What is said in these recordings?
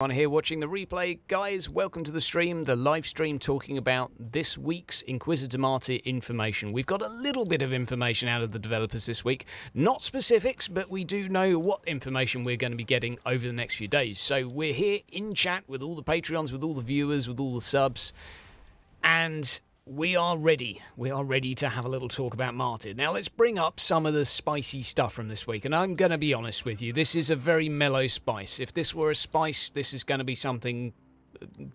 On here watching the replay, guys, welcome to the stream, the live stream talking about this week's Inquisitor Martyr information. We've got a little bit of information out of the developers this week, not specifics, but we do know what information we're going to be getting over the next few days. So we're here in chat with all the Patreons, with all the viewers, with all the subs, and we are ready. We are ready to have a little talk about Martyr. Now let's bring up some of the spicy stuff from this week. And I'm going to be honest with you, this is a very mellow spice. If this were a spice, this is going to be something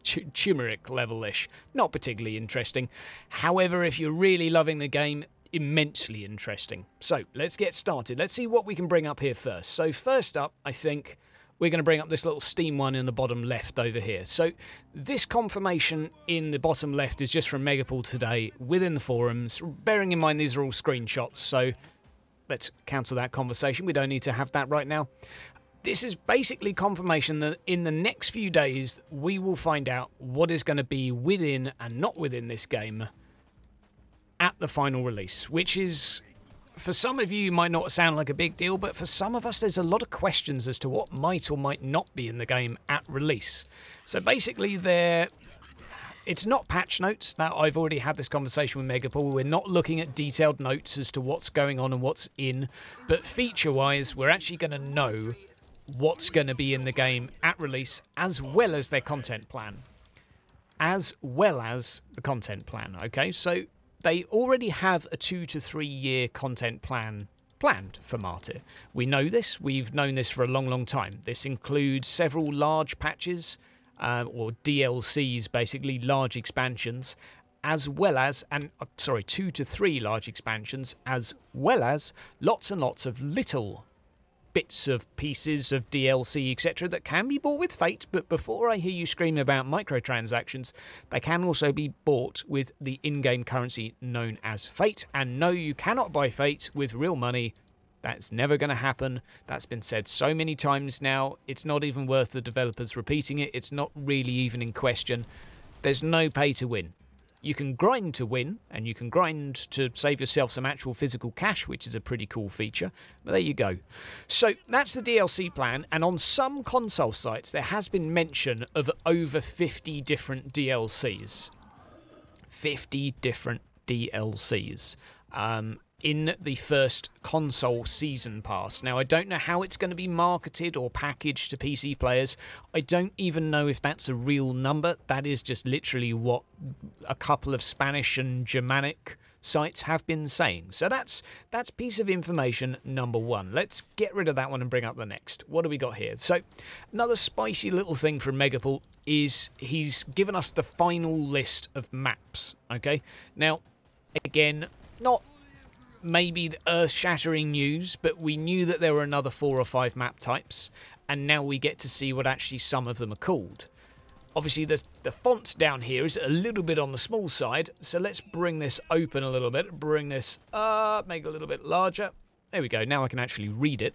turmeric level-ish. Not particularly interesting. However, if you're really loving the game, immensely interesting. So let's get started. Let's see what we can bring up here first. So first up, I think we're going to bring up this little Steam one in the bottom left over here. So this confirmation in the bottom left is just from Megapool today within the forums. Bearing in mind these are all screenshots, so let's cancel that conversation. We don't need to have that right now. This is basically confirmation that in the next few days we will find out what is going to be within and not within this game at the final release, which is, for some of you, might not sound like a big deal, but for some of us, there's a lot of questions as to what might or might not be in the game at release. So basically, it's not patch notes. Now, I've already had this conversation with Megapool. We're not looking at detailed notes as to what's going on and what's in, but feature-wise, we're actually going to know what's going to be in the game at release, as well as their content plan. As well as the content plan, okay? So they already have a 2 to 3 year content plan planned for Martyr. We know this. We've known this for a long, long time. This includes several large patches, or DLCs, basically, large expansions, as well as, 2 to 3 large expansions, as well as lots and lots of little bits of pieces of DLC, etc., that can be bought with Fate, but before I hear you scream about microtransactions, they can also be bought with the in-game currency known as Fate. And no, you cannot buy Fate with real money. That's never going to happen. That's been said so many times now. It's not even worth the developers repeating it. It's not really even in question. There's no pay to win. You can grind to win, and you can grind to save yourself some actual physical cash, which is a pretty cool feature. But there you go. So that's the DLC plan, and on some console sites, there has been mention of over 50 different DLCs. 50 different DLCs. In the first console season pass. Now, I don't know how it's going to be marketed or packaged to PC players. I don't even know if that's a real number. That is just literally what a couple of Spanish and Germanic sites have been saying. So that's piece of information number one. Let's get rid of that one and bring up the next. What do we got here? So another spicy little thing from Megapool is he's given us the final list of maps. Okay, now again, not maybe the earth-shattering news, but we knew that there were another 4 or 5 map types, and now we get to see what actually some of them are called. Obviously, the font down here is a little bit on the small side, so let's bring this open a little bit, bring this up, make it a little bit larger. There we go, now I can actually read it.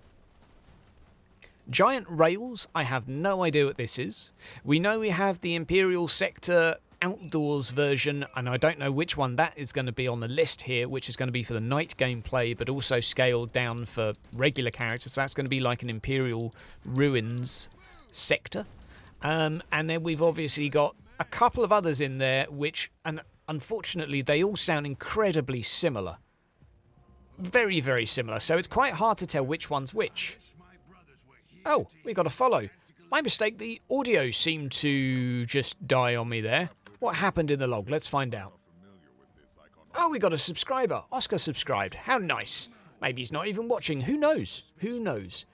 Giant rails, I have no idea what this is. We know we have the Imperial Sector outdoors version, and I don't know which one that is going to be on the list here, which is going to be for the night gameplay, but also scaled down for regular characters. So that's going to be like an Imperial Ruins sector. And then we've obviously got a couple of others in there, which, and unfortunately, they all sound incredibly similar. Very, very similar. So it's quite hard to tell which one's which. Oh, we got a follow. My mistake, the audio seemed to just die on me there. What happened in the log? Let's find out. Oh, we got a subscriber. Oscar subscribed. How nice. Maybe he's not even watching. Who knows? Who knows?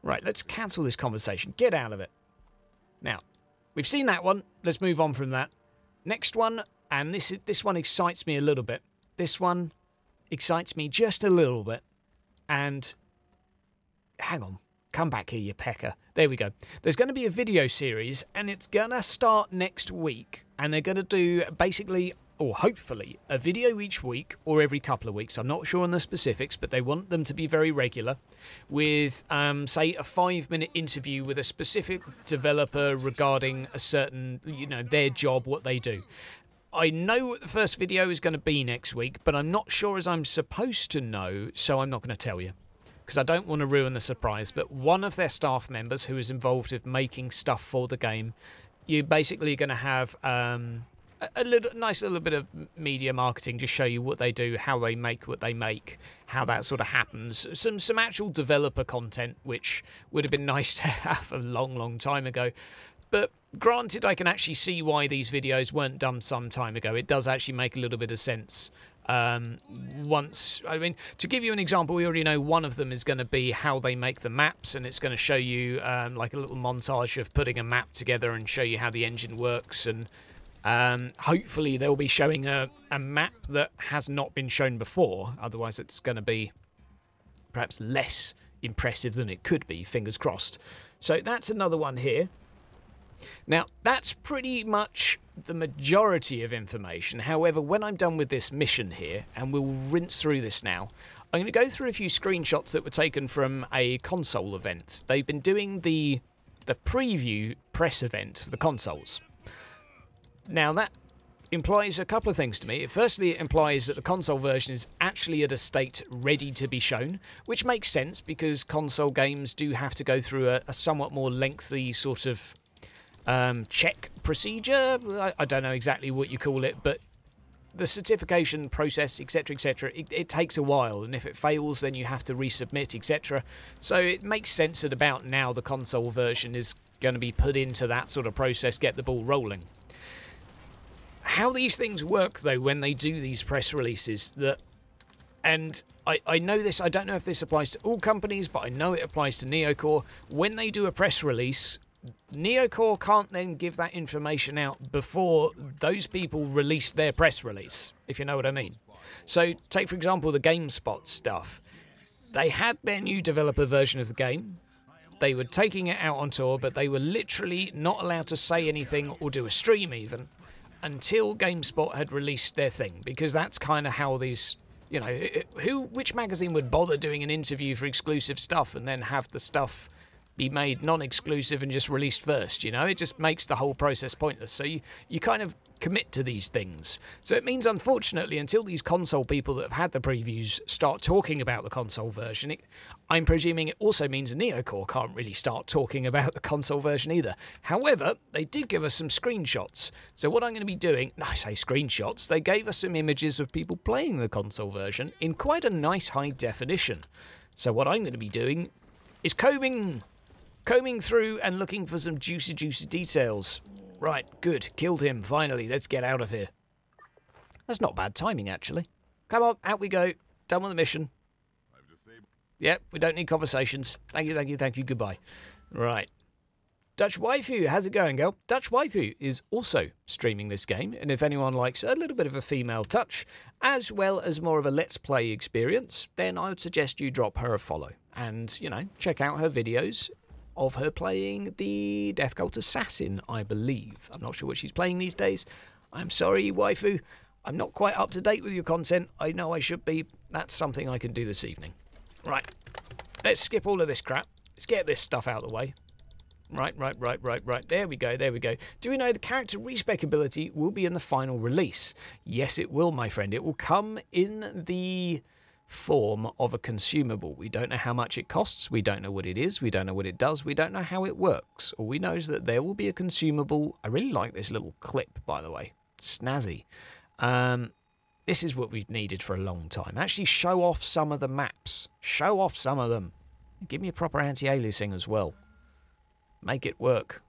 Right, let's cancel this conversation. Get out of it. Now, we've seen that one. Let's move on from that. Next one, and this one excites me a little bit. This one excites me just a little bit. And hang on. Come back here, you pecker. There we go. There's going to be a video series, and it's going to start next week. And they're going to do, basically, or hopefully, a video each week or every couple of weeks. I'm not sure on the specifics, but they want them to be very regular. With, say, a 5-minute interview with a specific developer regarding a certain, their job, what they do. I know what the first video is going to be next week, but I'm not sure as I'm supposed to know, so I'm not going to tell you. because I don't want to ruin the surprise, but one of their staff members who is involved with making stuff for the game, you're basically going to have a nice little bit of media marketing, just show you what they do, how they make what they make, how that sort of happens. Some actual developer content, which would have been nice to have a long time ago. But granted, I can actually see why these videos weren't done some time ago. It does actually make a little bit of sense. I mean, to give you an example, we already know one of them is going to be how they make the maps, and it's going to show you like a little montage of putting a map together and show you how the engine works. And hopefully they'll be showing a map that has not been shown before. Otherwise, it's going to be perhaps less impressive than it could be, fingers crossed. So that's another one here. Now, that's pretty much the majority of information. However, when I'm done with this mission here, and we'll rinse through this now, I'm going to go through a few screenshots that were taken from a console event. They've been doing the preview press event for the consoles. Now, that implies a couple of things to me. Firstly, it implies that the console version is actually at a state ready to be shown, which makes sense because console games do have to go through a somewhat more lengthy sort of check procedure. I don't know exactly what you call it, but the certification process, etc., it takes a while, and if it fails, then you have to resubmit, etc. So it makes sense that about now the console version is going to be put into that sort of process, get the ball rolling. How these things work, though, when they do these press releases, and I know this, I don't know if this applies to all companies, but I know it applies to Neocore. When they do a press release, Neocore can't then give that information out before those people release their press release, if you know what I mean. So, take for example the GameSpot stuff. They had their new developer version of the game. They were taking it out on tour, but they were literally not allowed to say anything or do a stream even until GameSpot had released their thing, because that's kind of how these, you know, which magazine would bother doing an interview for exclusive stuff and then have the stuff be made non-exclusive and just released first, you know? It just makes the whole process pointless. So you kind of commit to these things. So it means, unfortunately, until these console people that have had the previews start talking about the console version, I'm presuming it also means Neocore can't really start talking about the console version either. However, they did give us some screenshots. So what I'm going to be doing, I say screenshots, they gave us some images of people playing the console version in quite a nice high definition. So what I'm going to be doing is combing through and looking for some juicy details. Right, good. Killed him, finally. Let's get out of here. That's not bad timing, actually. Come on, out we go. Done with the mission. Yep, we don't need conversations. Thank you, goodbye. Right. Dutch Waifu, how's it going, girl? Dutch Waifu is also streaming this game, and if anyone likes a little bit of a female touch, as well as more of a Let's Play experience, then I would suggest you drop her a follow. And, you know, check out her videos of her playing the Death Cult Assassin, I believe. I'm not sure what she's playing these days. I'm sorry, waifu. I'm not quite up to date with your content. I know I should be. That's something I can do this evening. Right. Let's skip all of this crap. Let's get this stuff out of the way. Right. There we go. Do we know the character respec ability will be in the final release? Yes, it will, my friend. It will come in the form of a consumable. We don't know how much it costs, we don't know what it is, we don't know what it does, we don't know how it works. All we know is that there will be a consumable. I really like this little clip, by the way. Snazzy. This is what we've needed for a long time. Actually show off some of the maps. Show off some of them. Give me a proper anti-aliasing as well. Make it work.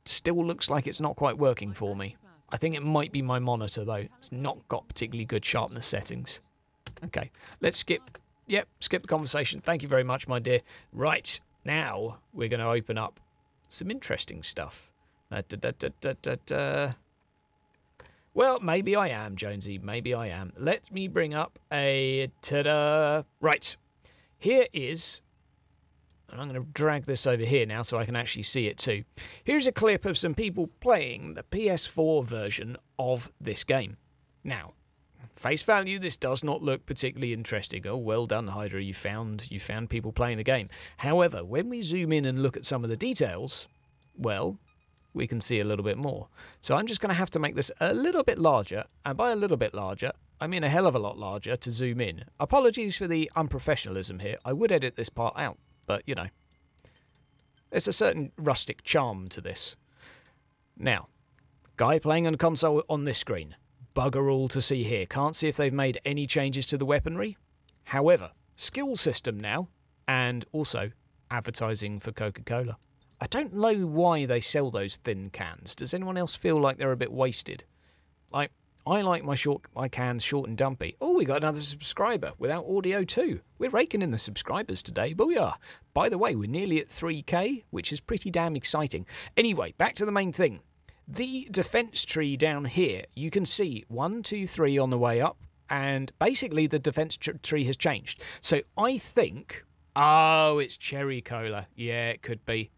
Still looks like it's not quite working for me. I think it might be my monitor, though. It's not got particularly good sharpness settings. Okay, let's skip. Yep, skip the conversation. Thank you very much, my dear. Right, now we're going to open up some interesting stuff. Well, maybe I am, Jonesy. Maybe I am. Let me bring up a... Ta-da! Right, here is... And I'm going to drag this over here now so I can actually see it too. Here's a clip of some people playing the PS4 version of this game. Now, face value, this does not look particularly interesting. Oh, well done, Hydra. You found people playing the game. However, when we zoom in and look at some of the details, well, we can see a little bit more. So I'm just going to have to make this a little bit larger. And by a little bit larger, I mean a hell of a lot larger to zoom in. Apologies for the unprofessionalism here. I would edit this part out, but, you know, there's a certain rustic charm to this. Now, guy playing on console on this screen. Bugger all to see here. Can't see if they've made any changes to the weaponry. However, skill system now, and also advertising for Coca-Cola. I don't know why they sell those thin cans. Does anyone else feel like they're a bit wasted? Like, I like my cans short and dumpy. Oh, we got another subscriber without audio too. We're raking in the subscribers today, but we are. By the way, we're nearly at 3k, which is pretty damn exciting. Anyway, back to the main thing. The defense tree down here, you can see 1, 2, 3 on the way up, and basically the defense tree has changed. So I think, oh, it's cherry cola. Yeah, it could be.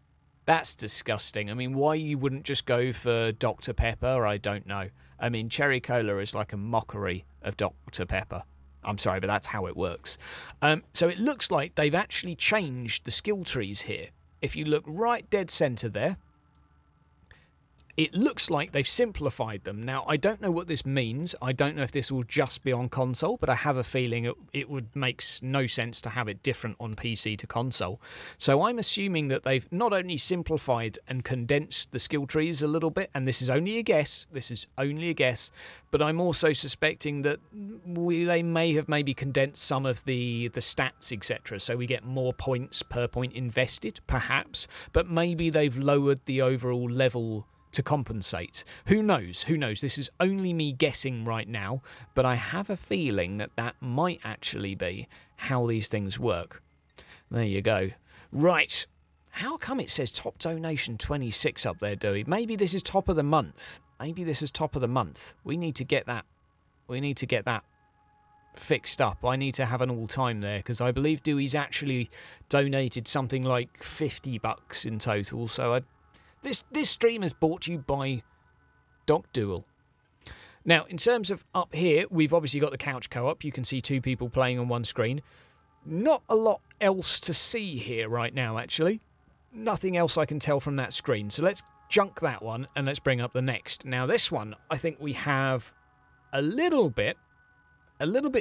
That's disgusting. I mean, why you wouldn't just go for Dr. Pepper, I don't know. I mean, cherry cola is like a mockery of Dr. Pepper. I'm sorry, but that's how it works. So it looks like they've actually changed the skill trees here. If you look right dead centre there, it looks like they've simplified them. Now, I don't know what this means. I don't know if this will just be on console, but I have a feeling it would make no sense to have it different on PC to console. So I'm assuming that they've not only simplified and condensed the skill trees a little bit, and this is only a guess, but I'm also suspecting that they may have maybe condensed some of the stats, etc. So we get more points per point invested, perhaps, but maybe they've lowered the overall level to compensate. Who knows? Who knows? This is only me guessing right now, but I have a feeling that that might actually be how these things work. There you go. Right. How come it says top donation 26 up there, Dewey? Maybe this is top of the month. Maybe this is top of the month. We need to get that. We need to get that fixed up. I need to have an all-time there, because I believe Dewey's actually donated something like $50 in total, so This stream is brought to you by Doc Duel. Now, in terms of up here, we've obviously got the couch co-op. You can see 2 people playing on one screen. Not a lot else to see here right now, actually. Nothing else I can tell from that screen. So let's junk that one and let's bring up the next. Now, this one, I think we have a little bit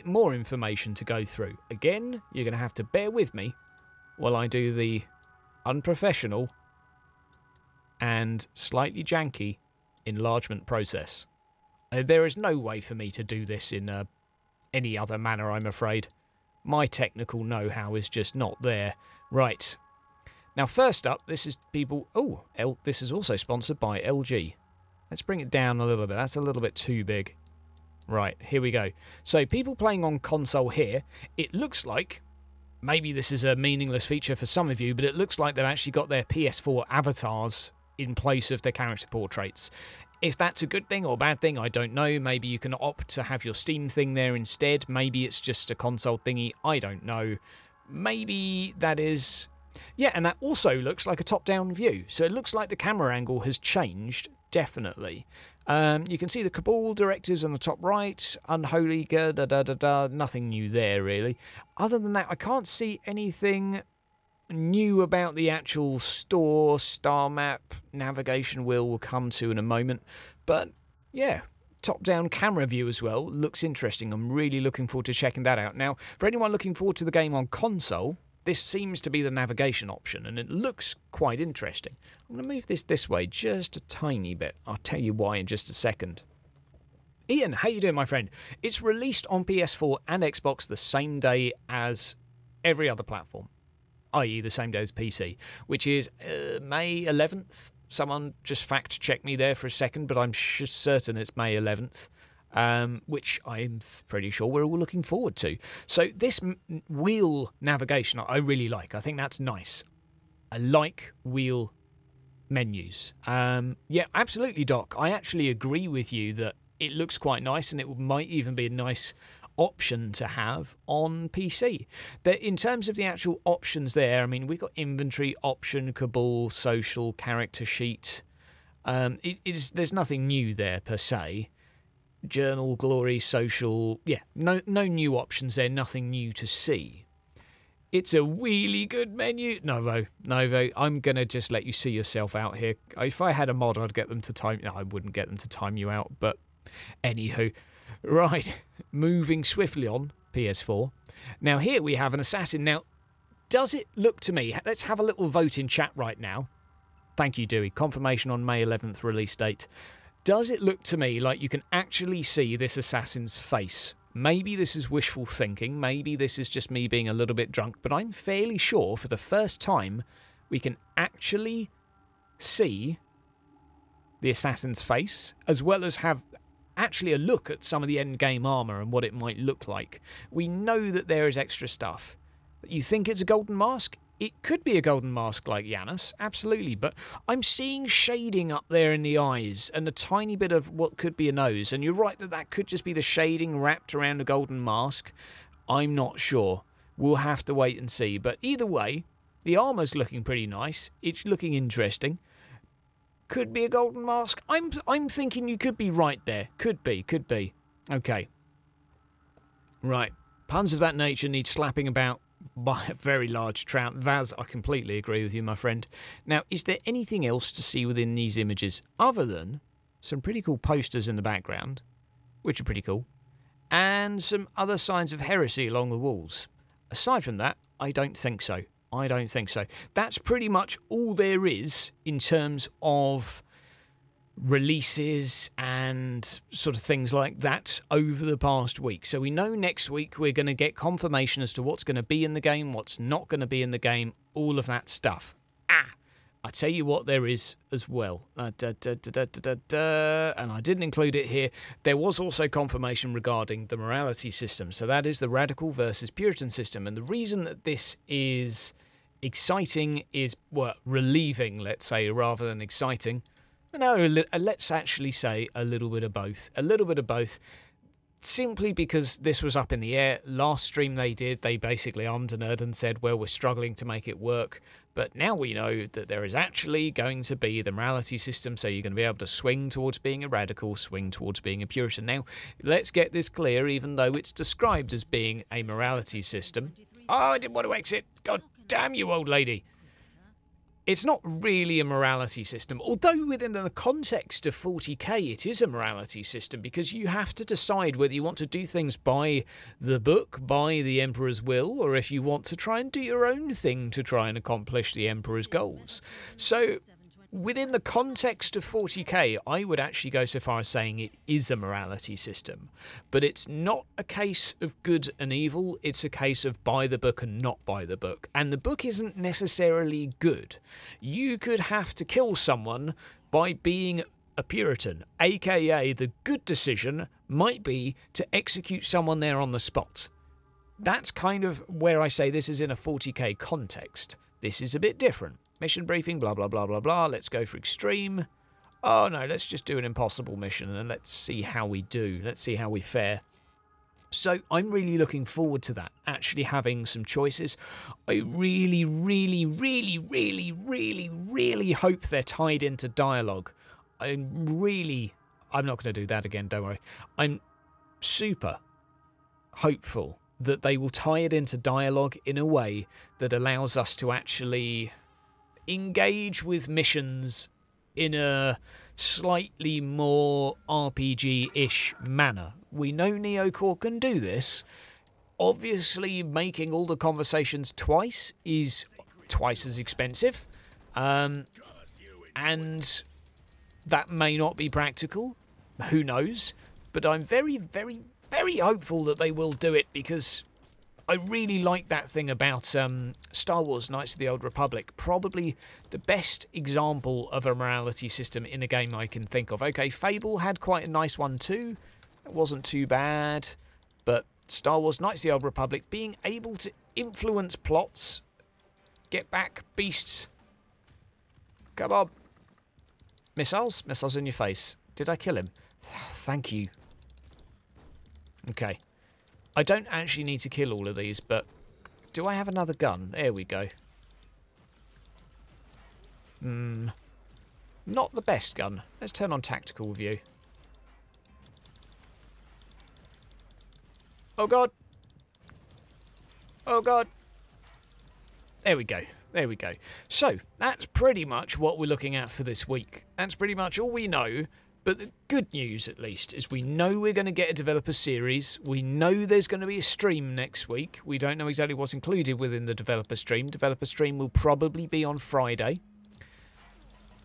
more information to go through. Again, you're going to have to bear with me while I do the unprofessional and slightly janky enlargement process. There is no way for me to do this in any other manner, I'm afraid. My technical know-how is just not there. Right. Now, first up, this is people... Oh, this is also sponsored by LG. Let's bring it down a little bit. That's a little bit too big. Right, here we go. So, people playing on console here, it looks like... Maybe this is a meaningless feature for some of you, but it looks like they've actually got their PS4 avatars in place of their character portraits. If that's a good thing or bad thing, I don't know. Maybe you can opt to have your Steam thing there instead. Maybe it's just a console thingy. I don't know. Maybe that is... Yeah, and that also looks like a top-down view. So it looks like the camera angle has changed, definitely. You can see the Cabal directives on the top right. Unholy, nothing new there, really. Other than that, I can't see anything new about the actual store, star map, navigation wheel we'll come to in a moment. But, yeah, top-down camera view as well looks interesting. I'm really looking forward to checking that out. Now, for anyone looking forward to the game on console, this seems to be the navigation option, and it looks quite interesting. I'm going to move this way just a tiny bit. I'll tell you why in just a second. Ian, how you doing, my friend? It's released on PS4 and Xbox the same day as every other platform, i.e. the same day as PC, which is May 11th. Someone just fact-check me there for a second, but I'm certain it's May 11th. Which I'm pretty sure we're all looking forward to. So this wheel navigation I really like. I think that's nice. I like wheel menus. Yeah, absolutely, Doc. I actually agree with you that it looks quite nice, and it might even be a nice option to have on PC. In terms of the actual options there, I mean, we've got inventory, option, Cabal, social, character sheet. There's nothing new there per se. Journal, glory, social, yeah, no new options there, nothing new to see. It's a really good menu. Novo, I'm going to just let you see yourself out here. If I had a mod, I'd get them to time... No, I wouldn't get them to time you out, but Anywho, right, moving swiftly on, PS4. Now here we have an assassin. Now, does it look to me, let's have a little vote in chat right now. Thank you, Dewey. Confirmation on May 11th release date. Does it look to me like you can actually see this assassin's face? Maybe this is wishful thinking, maybe this is just me being a little bit drunk, but I'm fairly sure for the first time we can actually see the assassin's face, as well as have actually a look at some of the endgame armour and what it might look like. We know that there is extra stuff. You think it's a golden mask? It could be a golden mask like Janus, absolutely, but I'm seeing shading up there in the eyes and a tiny bit of what could be a nose, and you're right that that could just be the shading wrapped around a golden mask. I'm not sure. We'll have to wait and see, but either way, the armour's looking pretty nice. It's looking interesting. Could be a golden mask. I'm thinking you could be right there. Could be. Okay. Right. Puns of that nature need slapping about by a very large trout. Vaz, I completely agree with you, my friend. Now, is there anything else to see within these images other than some pretty cool posters in the background, which are pretty cool, and some other signs of heresy along the walls? Aside from that, I don't think so. That's pretty much all there is in terms of releases and sort of things like that over the past week. So we know next week we're going to get confirmation as to what's going to be in the game, what's not going to be in the game, all of that stuff. I tell you what there is as well. And I didn't include it here. There was also confirmation regarding the morality system. So that is the radical versus Puritan system. And the reason that this is exciting is, well, relieving, let's say, rather than exciting. No, let's actually say a little bit of both. Simply because this was up in the air. Last stream they basically armed a nerd and said, well, we're struggling to make it work. But now we know that there is actually going to be the morality system, so you're going to be able to swing towards being a radical, swing towards being a Puritan. Now, let's get this clear, even though it's described as being a morality system. Oh, I didn't want to exit. God damn you, old lady. It's not really a morality system, although within the context of 40k it is a morality system, because you have to decide whether you want to do things by the book, by the Emperor's will, or if you want to try and do your own thing to try and accomplish the Emperor's goals. So within the context of 40k, I would actually go so far as saying it is a morality system. But it's not a case of good and evil, it's a case of by the book and not by the book. And the book isn't necessarily good. You could have to kill someone by being a Puritan, aka the good decision might be to execute someone there on the spot. That's kind of where I say this is in a 40k context. This is a bit different. Mission briefing, blah, blah, blah, blah, blah. Let's go for extreme. Oh, no, let's just do an impossible mission and let's see how we do. Let's see how we fare. So I'm really looking forward to that, actually having some choices. I really, really, really, really, really, really hope they're tied into dialogue. I'm not going to do that again, don't worry. I'm super hopeful that they will tie it into dialogue in a way that allows us to actually engage with missions in a slightly more RPG-ish manner. We know Neocore can do this. Obviously, making all the conversations twice is twice as expensive. And that may not be practical. Who knows? But I'm very, very, very hopeful that they will do it, because I really like that thing about Star Wars Knights of the Old Republic. Probably the best example of a morality system in a game I can think of. Okay, Fable had quite a nice one too. It wasn't too bad. But Star Wars Knights of the Old Republic, being able to influence plots. Get back, beasts. Come on. Missiles? Missiles in your face. Did I kill him? Thank you. Okay. I don't actually need to kill all of these, but do I have another gun? There we go. Not the best gun. Let's turn on tactical view. Oh god. Oh god. There we go. There we go. So, that's pretty much what we're looking at for this week. That's pretty much all we know But the good news, at least, is we know we're going to get a developer series. We know there's going to be a stream next week. We don't know exactly what's included within the developer stream. Developer stream will probably be on Friday.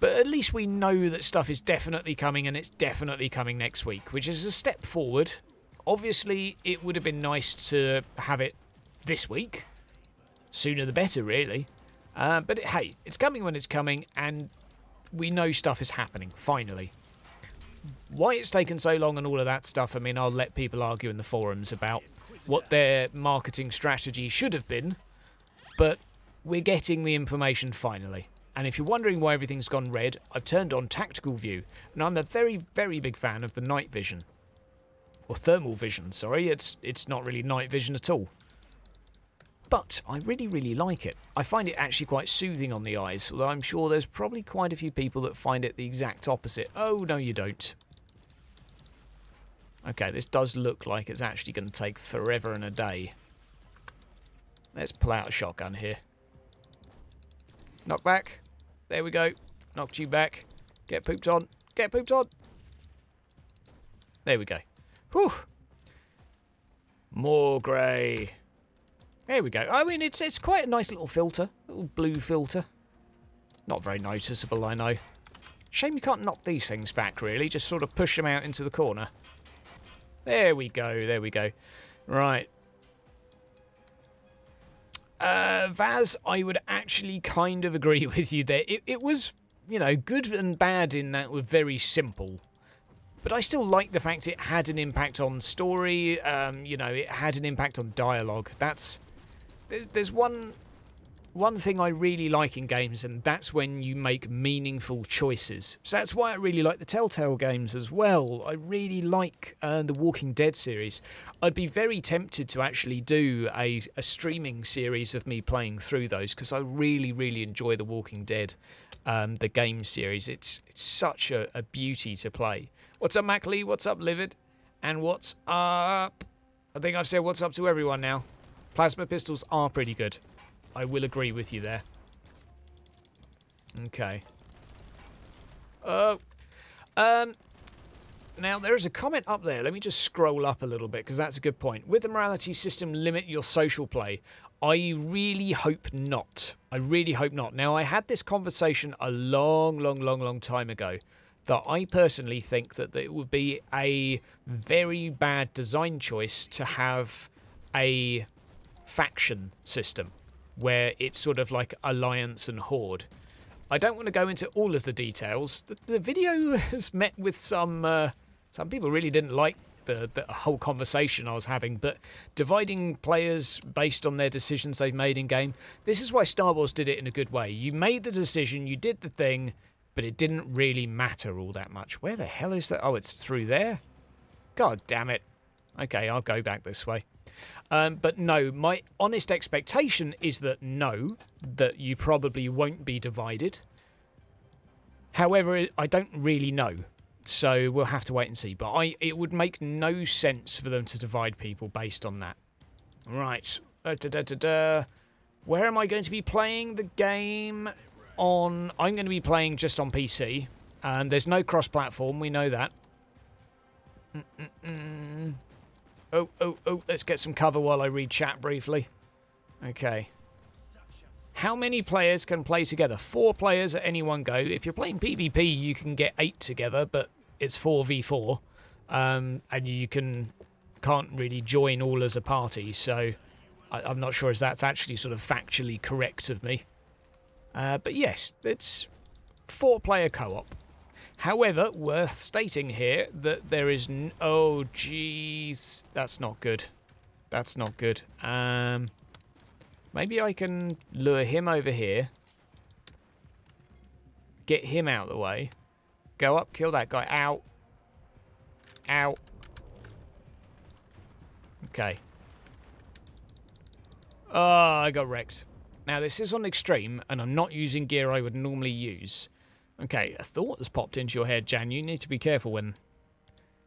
But at least we know that stuff is definitely coming, and it's definitely coming next week, which is a step forward. Obviously, it would have been nice to have it this week. Sooner the better, really. But hey, it's coming when it's coming, and we know stuff is happening, finally. Why it's taken so long and all of that stuff, I mean, I'll let people argue in the forums about what their marketing strategy should have been, but we're getting the information finally. And if you're wondering why everything's gone red, I've turned on tactical view, and I'm a very, very big fan of the night vision. Or thermal vision, sorry, it's not really night vision at all. But I really, really like it. I find it actually quite soothing on the eyes, although I'm sure there's probably quite a few people that find it the exact opposite. Oh, no you don't. Okay, this does look like it's actually going to take forever and a day. Let's pull out a shotgun here. Knock back. There we go. Knocked you back. Get pooped on. Get pooped on. There we go. Whew. More grey. There we go. I mean, it's quite a nice little filter. Little blue filter. Not very noticeable, I know. Shame you can't knock these things back, really. Just sort of push them out into the corner. There we go. There we go. Right. Vaz, I would actually kind of agree with you there. It was, you know, good and bad in that were very simple. But I still like the fact it had an impact on story. You know, it had an impact on dialogue. There's one thing I really like in games, and that's when you make meaningful choices. So that's why I really like the Telltale games as well. I really like the Walking Dead series. I'd be very tempted to actually do a streaming series of me playing through those, because I really, really enjoy the Walking Dead, the game series. It's such a beauty to play. What's up, Mackley? What's up, Livid? And what's up? I think I've said what's up to everyone now. Plasma pistols are pretty good. I will agree with you there. Okay. Now, there is a comment up there. Let me just scroll up a little bit, because that's a good point. With the morality system limit your social play? I really hope not. I really hope not. Now, I had this conversation a long time ago, that I personally think that it would be a very bad design choice to have a faction system where it's sort of like alliance and horde. I don't want to go into all of the details. The video has met with some people really didn't like the whole conversation I was having, but dividing players based on their decisions they've made in game, this is why Star Wars did it in a good way. You made the decision, you did the thing, but it didn't really matter all that much. Where the hell is that? Oh, it's through there? God damn it. Okay, I'll go back this way. But no, my honest expectation is that no, that you probably won't be divided. However, I don't really know, so we'll have to wait and see. But it would make no sense for them to divide people based on that. Right. Where am I going to be playing the game on? I'm going to be playing just on PC. There's no cross-platform, we know that. Oh, let's get some cover while I read chat briefly. Okay. How many players can play together? 4 players at any one go. If you're playing PvP, you can get 8 together, but it's 4v4. And you can't really join all as a party, so I'm not sure if that's actually sort of factually correct of me. But yes, it's 4-player co-op. However, worth stating here that there is... oh, jeez. That's not good. That's not good. Maybe I can lure him over here. Get him out of the way. Go up, kill that guy. Ow. Ow. Okay. Oh, I got wrecked. Now, this is on extreme, and I'm not using gear I would normally use. Okay, a thought has popped into your head, Jan. You need to be careful when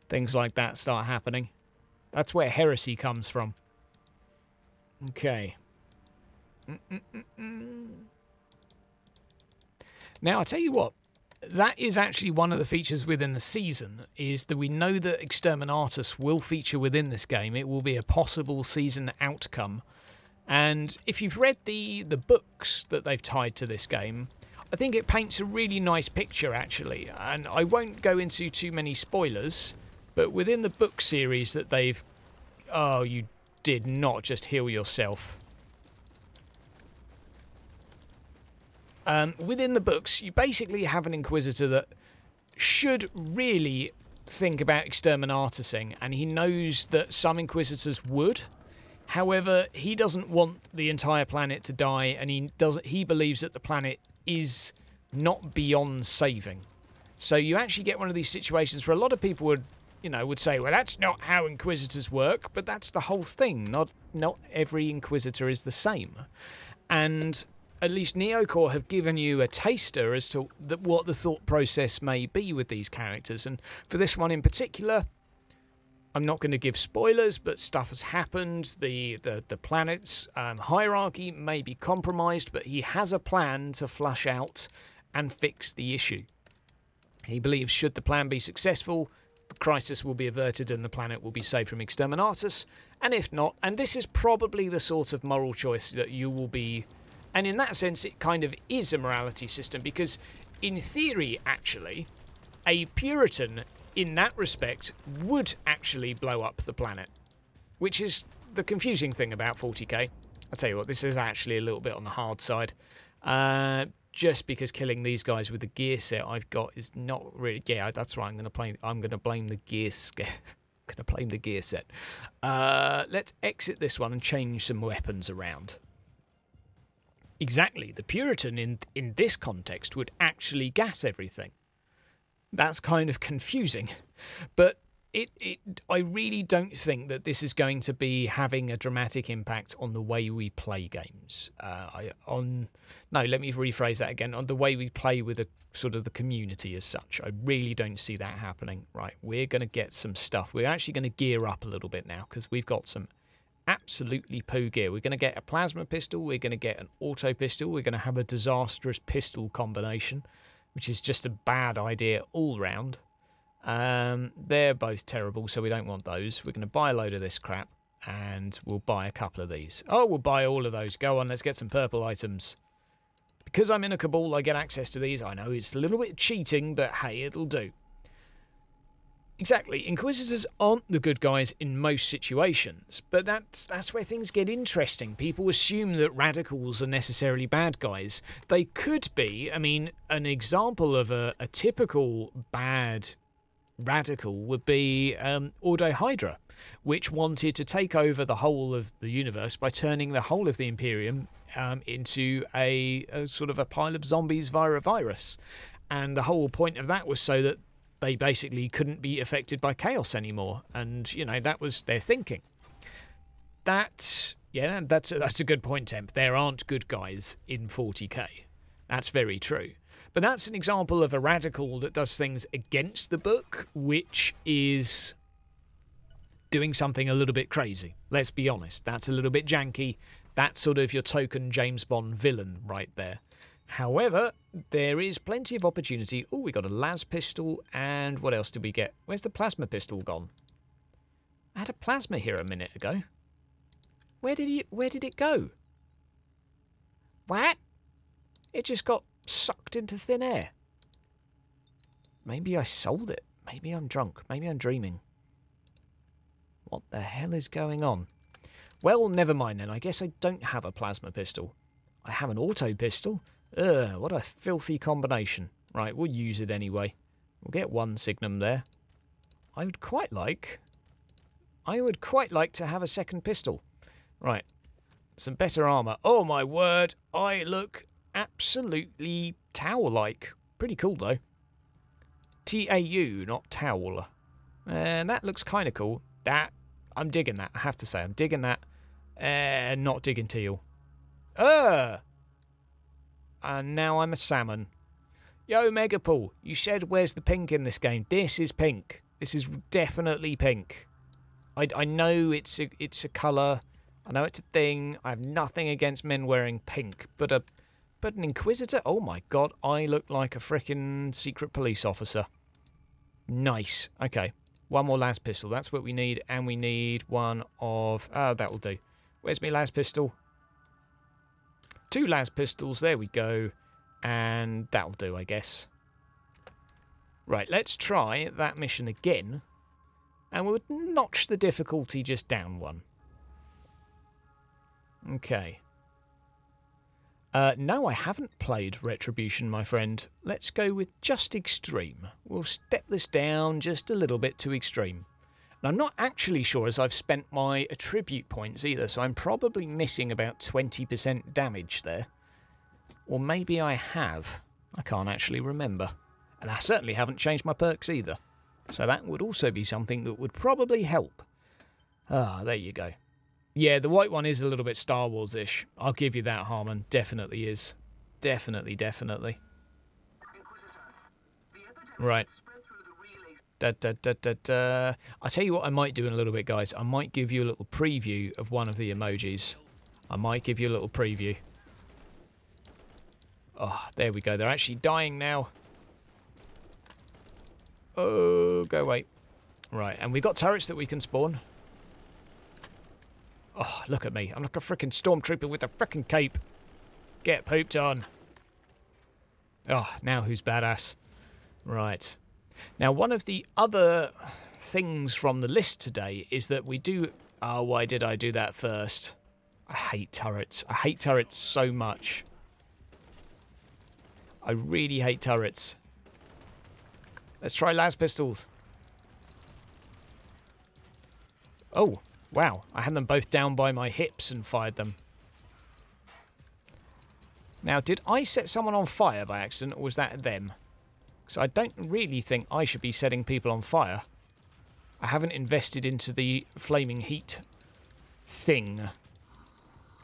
things like that start happening. That's where heresy comes from. Okay. Now, I tell you what. that is actually one of the features within the season, is that we know that Exterminatus will feature within this game. It will be a possible season outcome. And if you've read the books that they've tied to this game, I think it paints a really nice picture, actually. And I won't go into too many spoilers, but within the book series that they've... Oh, you did not just heal yourself. Within the books, you basically have an Inquisitor that should really think about exterminatusing, and he knows that some Inquisitors would. However, he doesn't want the entire planet to die, and he believes that the planet is not beyond saving. So you actually get one of these situations where a lot of people would say, well, that's not how Inquisitors work, but that's the whole thing. Not every Inquisitor is the same. And at least Neocore have given you a taster as to what the thought process may be with these characters. And for this one in particular, I'm not going to give spoilers, but stuff has happened. The planet's hierarchy may be compromised, but he has a plan to flush out and fix the issue. He believes should the plan be successful, the crisis will be averted and the planet will be saved from Exterminatus. And if not, and this is probably the sort of moral choice that you will be... And in that sense, it kind of is a morality system, because in theory, actually, a Puritan, in that respect, would actually blow up the planet. Which is the confusing thing about 40k. I'll tell you what, this is actually a little bit on the hard side. Just because killing these guys with the gear set I've got is not really... Yeah, that's right, I'm going to blame the gear set. I'm going to blame the gear set. Let's exit this one and change some weapons around. Exactly, the Puritan in this context would actually gas everything. That's kind of confusing, but I really don't think that this is going to be having a dramatic impact on the way we play games. No, let me rephrase that again. On the way we play with the community as such, I really don't see that happening. Right, we're going to get some stuff. We're actually going to gear up a little bit now because we've got some absolutely poo gear. We're going to get a plasma pistol, we're going to get an auto pistol, we're going to have a disastrous pistol combination, which is just a bad idea all round. They're both terrible, so we don't want those. We're going to buy a load of this crap, and we'll buy a couple of these. Oh, we'll buy all of those. Go on, let's get some purple items. Because I'm in a Cabal, I get access to these. I know it's a little bit cheating, but hey, it'll do. Exactly. Inquisitors aren't the good guys in most situations, but that's where things get interesting. People assume that radicals are necessarily bad guys. They could be. I mean, an example of a typical bad radical would be Ordo Hydra, which wanted to take over the whole of the universe by turning the whole of the Imperium into a sort of a pile of zombies via a virus. And the whole point of that was so that they basically couldn't be affected by chaos anymore, and you know that was their thinking. That's a good point, Temp. There aren't good guys in 40k. That's very true. But that's an example of a radical that does things against the book, which is doing something a little bit crazy. Let's be honest. That's a little bit janky. That's sort of your token James Bond villain right there. However, there is plenty of opportunity. Oh, we got a las pistol, and what else did we get? Where's the plasma pistol gone? I had a plasma here a minute ago. Where did it go? What? It just got sucked into thin air. Maybe I sold it. Maybe I'm drunk. Maybe I'm dreaming. What the hell is going on? Well, never mind then. I guess I don't have a plasma pistol. I have an auto pistol. Ugh, what a filthy combination. Right, we'll use it anyway. We'll get one signum there. I would quite like to have a second pistol. Right, some better armour. Oh my word, I look absolutely towel-like. Pretty cool though. T-A-U, not towel. And that looks kind of cool. I'm digging that, I have to say. I'm digging that. Not digging teal. And now I'm a salmon. Yo, Megapool, you said where's the pink in this game? This is pink. This is definitely pink. I know it's a colour. I know it's a thing. I have nothing against men wearing pink. But But an Inquisitor? Oh my god, I look like a frickin' secret police officer. Nice. Okay. One more las pistol. That's what we need. And we need one of... Oh, that will do. Where's my las pistol? 2 las pistols. There we go. And that'll do, I guess. Right, let's try that mission again. And we'll notch the difficulty just down one. Okay. No, I haven't played Retribution, my friend. Let's go with just Extreme. We'll step this down just a little bit to Extreme. And I'm not actually sure as I've spent my attribute points either, so I'm probably missing about 20% damage there. Or maybe I have. I can't actually remember. And I certainly haven't changed my perks either. So that would also be something that would probably help. Ah, there you go. Yeah, the white one is a little bit Star Wars-ish. I'll give you that, Harmon. Definitely is. Definitely, definitely. Right. I tell you what I might do in a little bit, guys. I might give you a little preview of one of the emojis. I might give you a little preview. Oh, there we go. They're actually dying now. Oh, go away. Right, and we've got turrets that we can spawn. Oh, look at me. I'm like a frickin' stormtrooper with a frickin' cape. Get pooped on. Oh, now who's badass? Right. Now, one of the other things from the list today is that we do... Oh, why did I do that first? I hate turrets. I hate turrets so much. I really hate turrets. Let's try las pistols. Oh, wow. I had them both down by my hips and fired them. Now, did I set someone on fire by accident, or was that them? Because I don't really think I should be setting people on fire. I haven't invested into the flaming heat thing.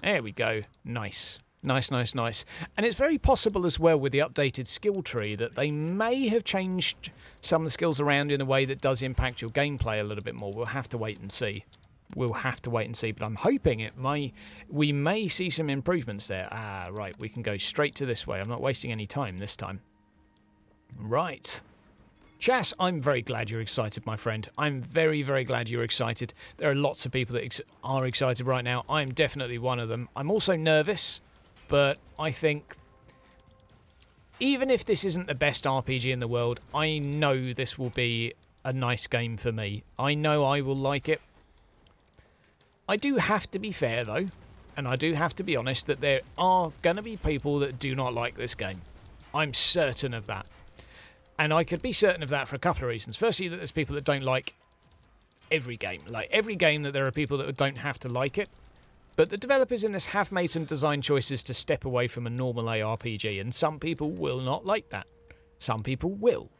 There we go. Nice. Nice, nice, nice. And it's very possible as well with the updated skill tree that they may have changed some of the skills around in a way that does impact your gameplay a little bit more. We'll have to wait and see. We'll have to wait and see, but I'm hoping we may see some improvements there. Ah, right, we can go straight to this way. I'm not wasting any time this time. Right. Chat, I'm very glad you're excited, my friend. I'm very, very glad you're excited. There are lots of people that are excited right now. I'm definitely one of them. I'm also nervous, but I think even if this isn't the best RPG in the world, I know this will be a nice game for me. I know I will like it. I do have to be fair, though, and I do have to be honest that there are going to be people that do not like this game. I'm certain of that. And I could be certain of that for a couple of reasons. Firstly, that there's people that don't like every game. Like, every game that there are people that don't have to like it. But the developers in this have made some design choices to step away from a normal ARPG, and some people will not like that. Some people will.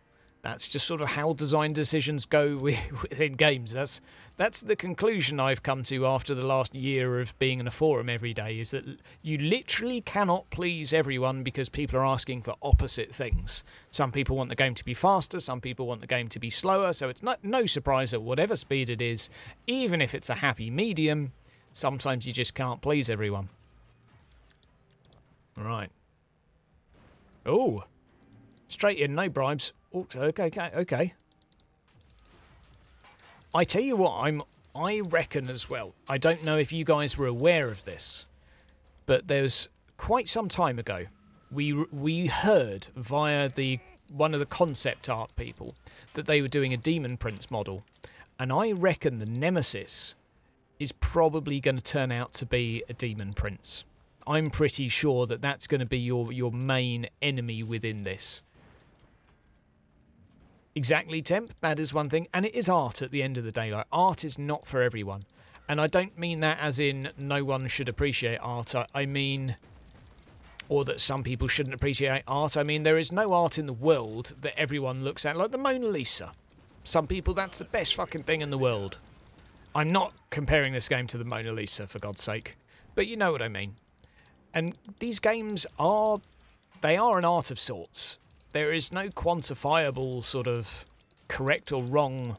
That's just sort of how design decisions go within games. That's the conclusion I've come to after the last year of being in a forum every day, is that you literally cannot please everyone because people are asking for opposite things. Some people want the game to be faster, some people want the game to be slower, so it's no surprise at whatever speed it is, even if it's a happy medium, sometimes you just can't please everyone. Right. Oh, straight in, no bribes. Oh, okay. I tell you what, I reckon as well, I don't know if you guys were aware of this, but there's quite some time ago, we heard via one of the concept art people that they were doing a Demon Prince model, and I reckon the Nemesis is probably going to turn out to be a Demon Prince. I'm pretty sure that that's going to be your main enemy within this. Exactly, Temp, that is one thing, and it is art at the end of the day. Like, art is not for everyone, and I don't mean that as in no one should appreciate art. I mean, or that some people shouldn't appreciate art. I mean, there is no art in the world that everyone looks at, like the Mona Lisa. Some people, that's the best fucking thing in the world. I'm not comparing this game to the Mona Lisa, for God's sake, but you know what I mean. And these games are an art of sorts. There is no quantifiable sort of correct or wrong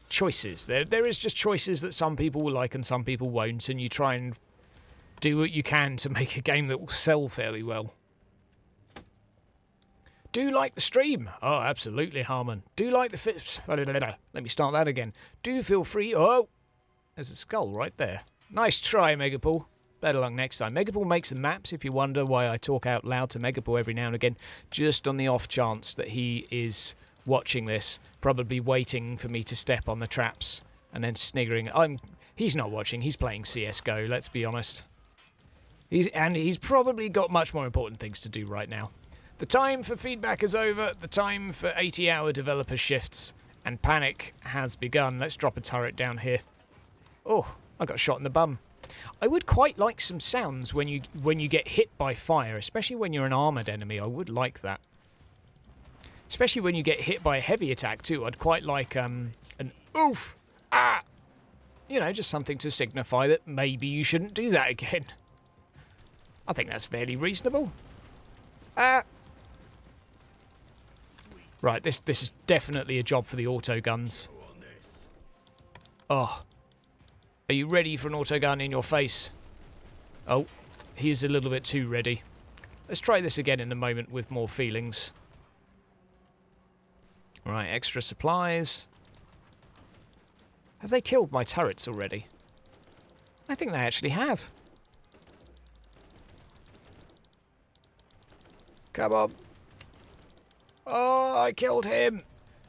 choices. There is just choices that some people will like and some people won't, and you try and Do what you can to make a game that will sell fairly well. Do you like the stream? Oh, absolutely, Harmon. Do you like the Let me start that again. Do feel free... Oh! There's a skull right there. Nice try, Megapool. Better luck next time. Megapool makes the maps, if you wonder why I talk out loud to Megapool every now and again, just on the off chance that he is watching this, probably waiting for me to step on the traps and then sniggering. He's not watching, he's playing CSGO, let's be honest. He's probably got much more important things to do right now. The time for feedback is over, the time for 80-hour developer shifts, and panic has begun. Let's drop a turret down here. Oh, I got shot in the bum. I would quite like some sounds when you get hit by fire, especially when you're an armoured enemy. I would like that. Especially when you get hit by a heavy attack too. I'd quite like an oof, ah! You know, just something to signify that maybe you shouldn't do that again. I think that's fairly reasonable. Right, this is definitely a job for the auto guns. Oh. Are you ready for an auto gun in your face? Oh, he's a little bit too ready. Let's try this again in a moment with more feelings. Right, extra supplies. Have they killed my turrets already? I think they actually have. Come on. Oh, I killed him.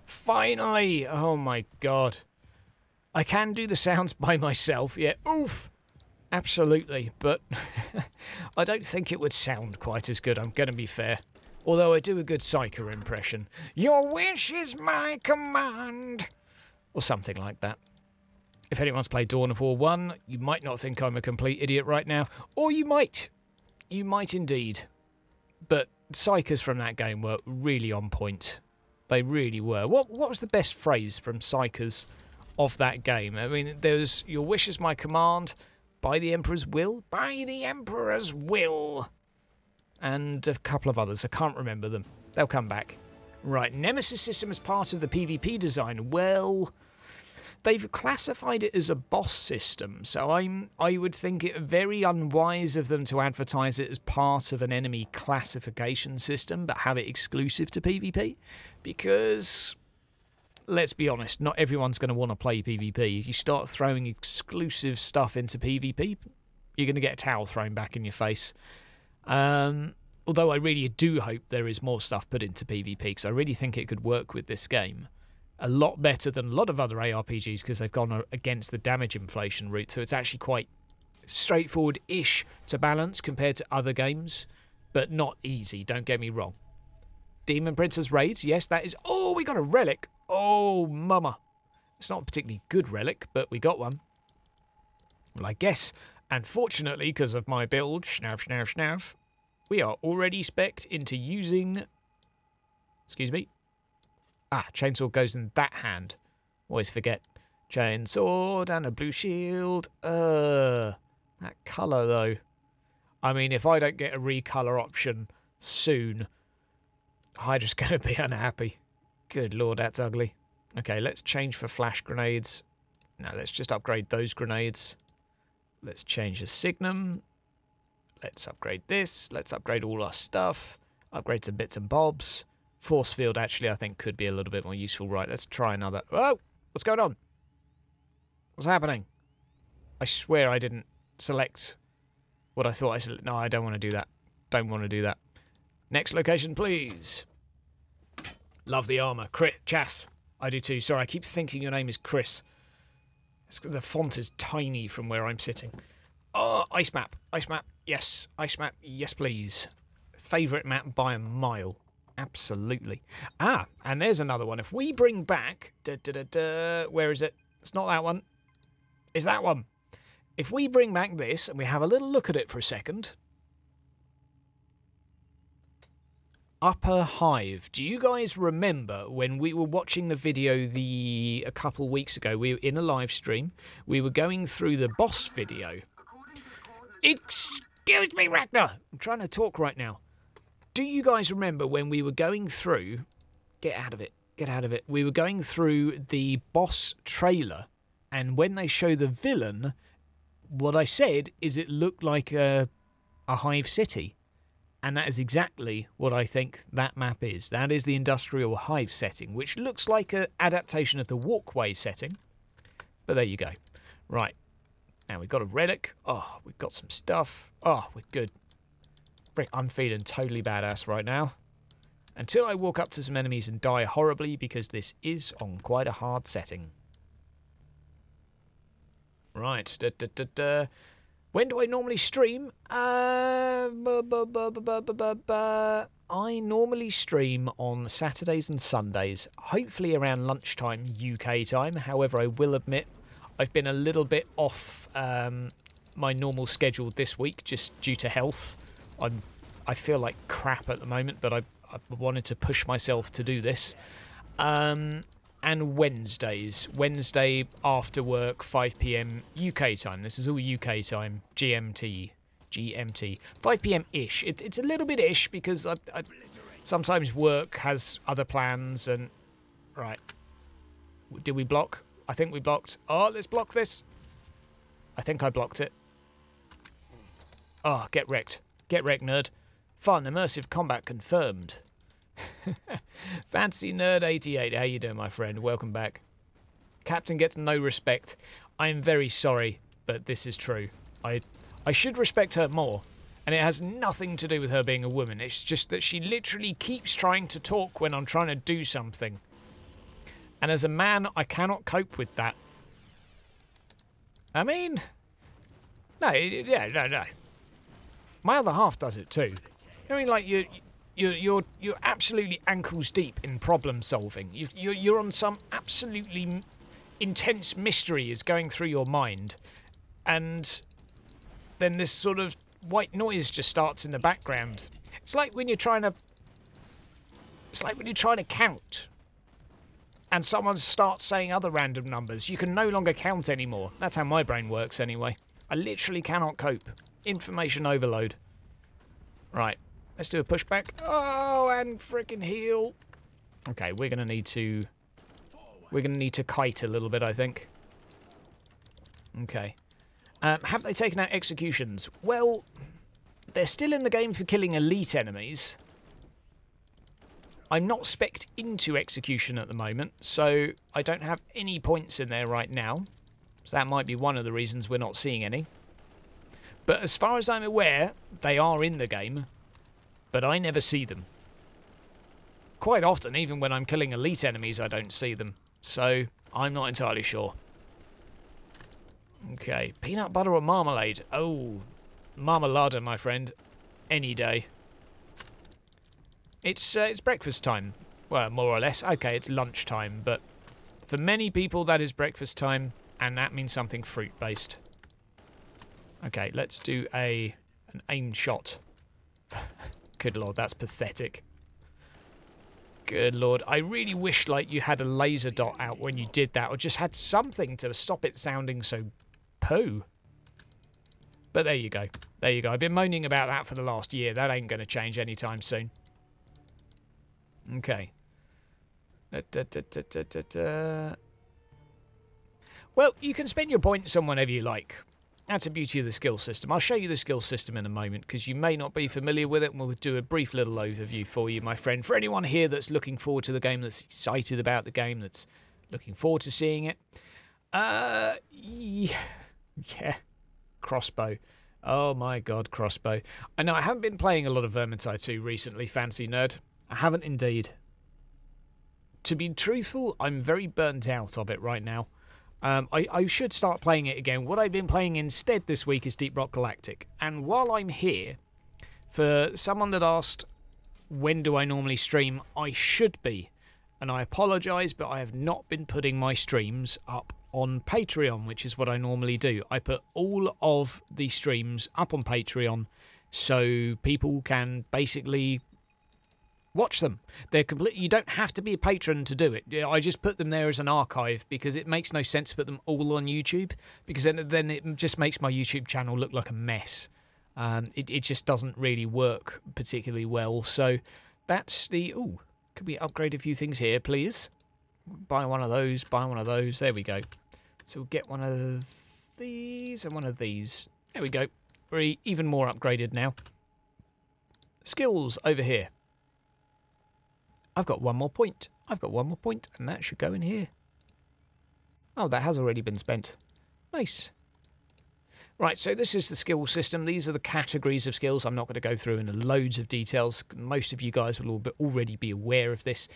Finally. Oh my god. I can do the sounds by myself, yeah. Oof. Absolutely, but I don't think it would sound quite as good, I'm going to be fair. Although I do a good Psyker impression. Your wish is my command. Or something like that. If anyone's played Dawn of War 1, you might not think I'm a complete idiot right now. Or you might. You might indeed. But Psykers from that game were really on point. They really were. What was the best phrase from Psykers of that game? I mean, there's your wish is my command, by the Emperor's will, by the Emperor's will, and a couple of others. I can't remember them. They'll come back. Right, Nemesis system as part of the PvP design. Well, they've classified it as a boss system, so I would think it very unwise of them to advertise it as part of an enemy classification system, but have it exclusive to PvP, because let's be honest, not everyone's going to want to play PvP. If you start throwing exclusive stuff into PvP, you're going to get a towel thrown back in your face. Although I really do hope there is more stuff put into PvP, because I really think it could work with this game a lot better than a lot of other ARPGs, because they've gone against the damage inflation route, so it's actually quite straightforward-ish to balance compared to other games, but not easy, don't get me wrong. Demon Princess raids, yes, that is... Oh, we got a relic! Oh, mama. It's not a particularly good relic, but we got one. Well, I guess, unfortunately, because of my build, schnav, we are already spec'd into using... Excuse me. Ah, chainsaw goes in that hand. Always forget. Chainsword and a blue shield. That colour, though. I mean, if I don't get a recolour option soon, Hydra's going to be unhappy. Good lord, that's ugly. Okay, let's change for flash grenades. Now, let's just upgrade those grenades. Let's change the signum. Let's upgrade this. Let's upgrade all our stuff. Upgrade some bits and bobs. Force field, actually, I think could be a little bit more useful. Right, let's try another. Oh! What's going on? What's happening? I swear I didn't select what I thought I selected. No, I don't want to do that. Don't want to do that. Next location, please. Love the armour. Chas. I do too. Sorry, I keep thinking your name is Chris. The font is tiny from where I'm sitting. Oh, ice map. Ice map. Yes. Ice map. Yes, please. Favourite map by a mile. Absolutely. Ah, and there's another one. If we bring back... where is it? It's not that one. It's that one. If we bring back this and we have a little look at it for a second... Upper Hive. Do you guys remember when we were watching the video a couple weeks ago? We were in a live stream. We were going through the boss video. Excuse me, Ragnar! I'm trying to talk right now. Do you guys remember when we were going through... Get out of it. Get out of it. We were going through the boss trailer, and when they show the villain, what I said is it looked like a hive city. And that is exactly what I think that map is. That is the industrial hive setting, which looks like an adaptation of the walkway setting. But there you go. Right. Now we've got a relic. Oh, we've got some stuff. Oh, we're good. I'm feeling totally badass right now. Until I walk up to some enemies and die horribly, because this is on quite a hard setting. Right. When do I normally stream? I normally stream on Saturdays and Sundays, hopefully around lunchtime UK time. However, I will admit I've been a little bit off my normal schedule this week just due to health. I feel like crap at the moment, but I wanted to push myself to do this. And Wednesdays. Wednesday after work, 5 PM UK time. This is all UK time. GMT. 5 PM-ish. It's a little bit ish because I sometimes work has other plans and... Right. Did we block? I think we blocked. Oh, let's block this. I think I blocked it. Oh, get wrecked. Get wrecked, nerd. Fun, immersive combat confirmed. Fancy Nerd 88, how you doing, my friend? Welcome back. Captain gets no respect. I am very sorry, but this is true. I should respect her more, and it has nothing to do with her being a woman. It's just that she literally keeps trying to talk when I'm trying to do something. And as a man, I cannot cope with that. I mean... No, no. My other half does it too. I mean, like, you're absolutely ankles deep in problem solving. You're on some absolutely intense mystery is going through your mind, and then this sort of white noise just starts in the background. It's like when you're trying to count, and someone starts saying other random numbers. You can no longer count anymore. That's how my brain works anyway. I literally cannot cope. Information overload. Right. Let's do a pushback. Oh, and freaking heal. Okay, we're gonna need to kite a little bit, I think. Okay. Have they taken out executions? Well, they're still in the game for killing elite enemies. I'm not specced into execution at the moment, so I don't have any points in there right now. So that might be one of the reasons we're not seeing any. But as far as I'm aware, they are in the game, but I never see them. Quite often, even when I'm killing elite enemies, I don't see them. So I'm not entirely sure. Okay, peanut butter or marmalade? Oh, marmalade, my friend. Any day. It's breakfast time. Well, more or less. Okay, it's lunch time, but for many people that is breakfast time, and that means something fruit-based. Okay, let's do an aim shot. Good lord, that's pathetic. Good lord, I really wish like you had a laser dot out when you did that, or just had something to stop it sounding so poo. But there you go. There you go. I've been moaning about that for the last year. That ain't going to change anytime soon. Okay. Well, you can spend your points on whenever you like. That's the beauty of the skill system. I'll show you the skill system in a moment, because you may not be familiar with it, and we'll do a brief little overview for you, my friend. For anyone here that's looking forward to the game, that's excited about the game, that's looking forward to seeing it. Yeah. Crossbow. Oh my god, crossbow. I know I haven't been playing a lot of Vermintide 2 recently, fancy nerd. I haven't indeed. To be truthful, I'm very burnt out of it right now. I should start playing it again. What I've been playing instead this week is Deep Rock Galactic. And while I'm here, for someone that asked, when do I normally stream, I should be. And I apologise, but I have not been putting my streams up on Patreon, which is what I normally do. I put all of the streams up on Patreon so people can basically watch them. They're completely. You don't have to be a patron to do it. I just put them there as an archive because it makes no sense to put them all on YouTube, because then it just makes my YouTube channel look like a mess. It just doesn't really work particularly well. So that's the... Ooh, could we upgrade a few things here, please? Buy one of those, buy one of those. There we go. So we'll get one of these and one of these. There we go. We're even more upgraded now. Skills over here. I've got one more point. I've got one more point, and that should go in here. Oh, that has already been spent. Nice. Right, so this is the skill system. These are the categories of skills. I'm not going to go through in loads of details. Most of you guys will already be aware of this.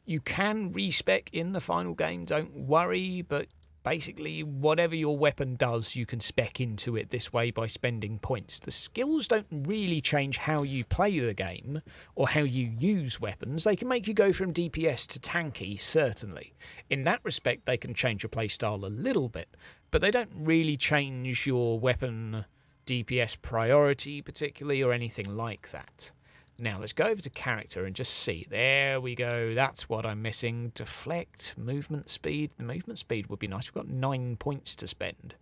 You can respec in the final game, don't worry, but basically whatever your weapon does, you can spec into it this way by spending points. The skills don't really change how you play the game or how you use weapons. They can make you go from DPS to tanky, certainly. In that respect, they can change your playstyle a little bit, but they don't really change your weapon DPS priority particularly or anything like that. Now, let's go over to character and just see. There we go. That's what I'm missing. Deflect, movement speed. The movement speed would be nice. We've got 9 points to spend.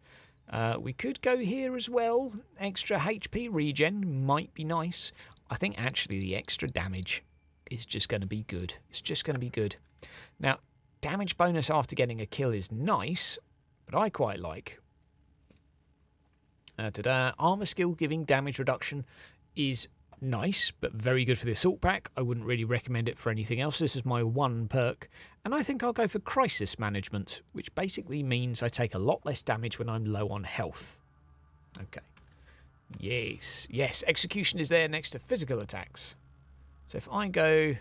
We could go here as well. Extra HP regen might be nice. I think actually the extra damage is just going to be good. It's just going to be good. Now, damage bonus after getting a kill is nice, but I quite like. Armor skill giving damage reduction is nice, but very good for the assault pack. I wouldn't really recommend it for anything else. This is my one perk, and I think I'll go for crisis management, which basically means I take a lot less damage when I'm low on health. Okay. Yes, yes, execution is there next to physical attacks. So if I go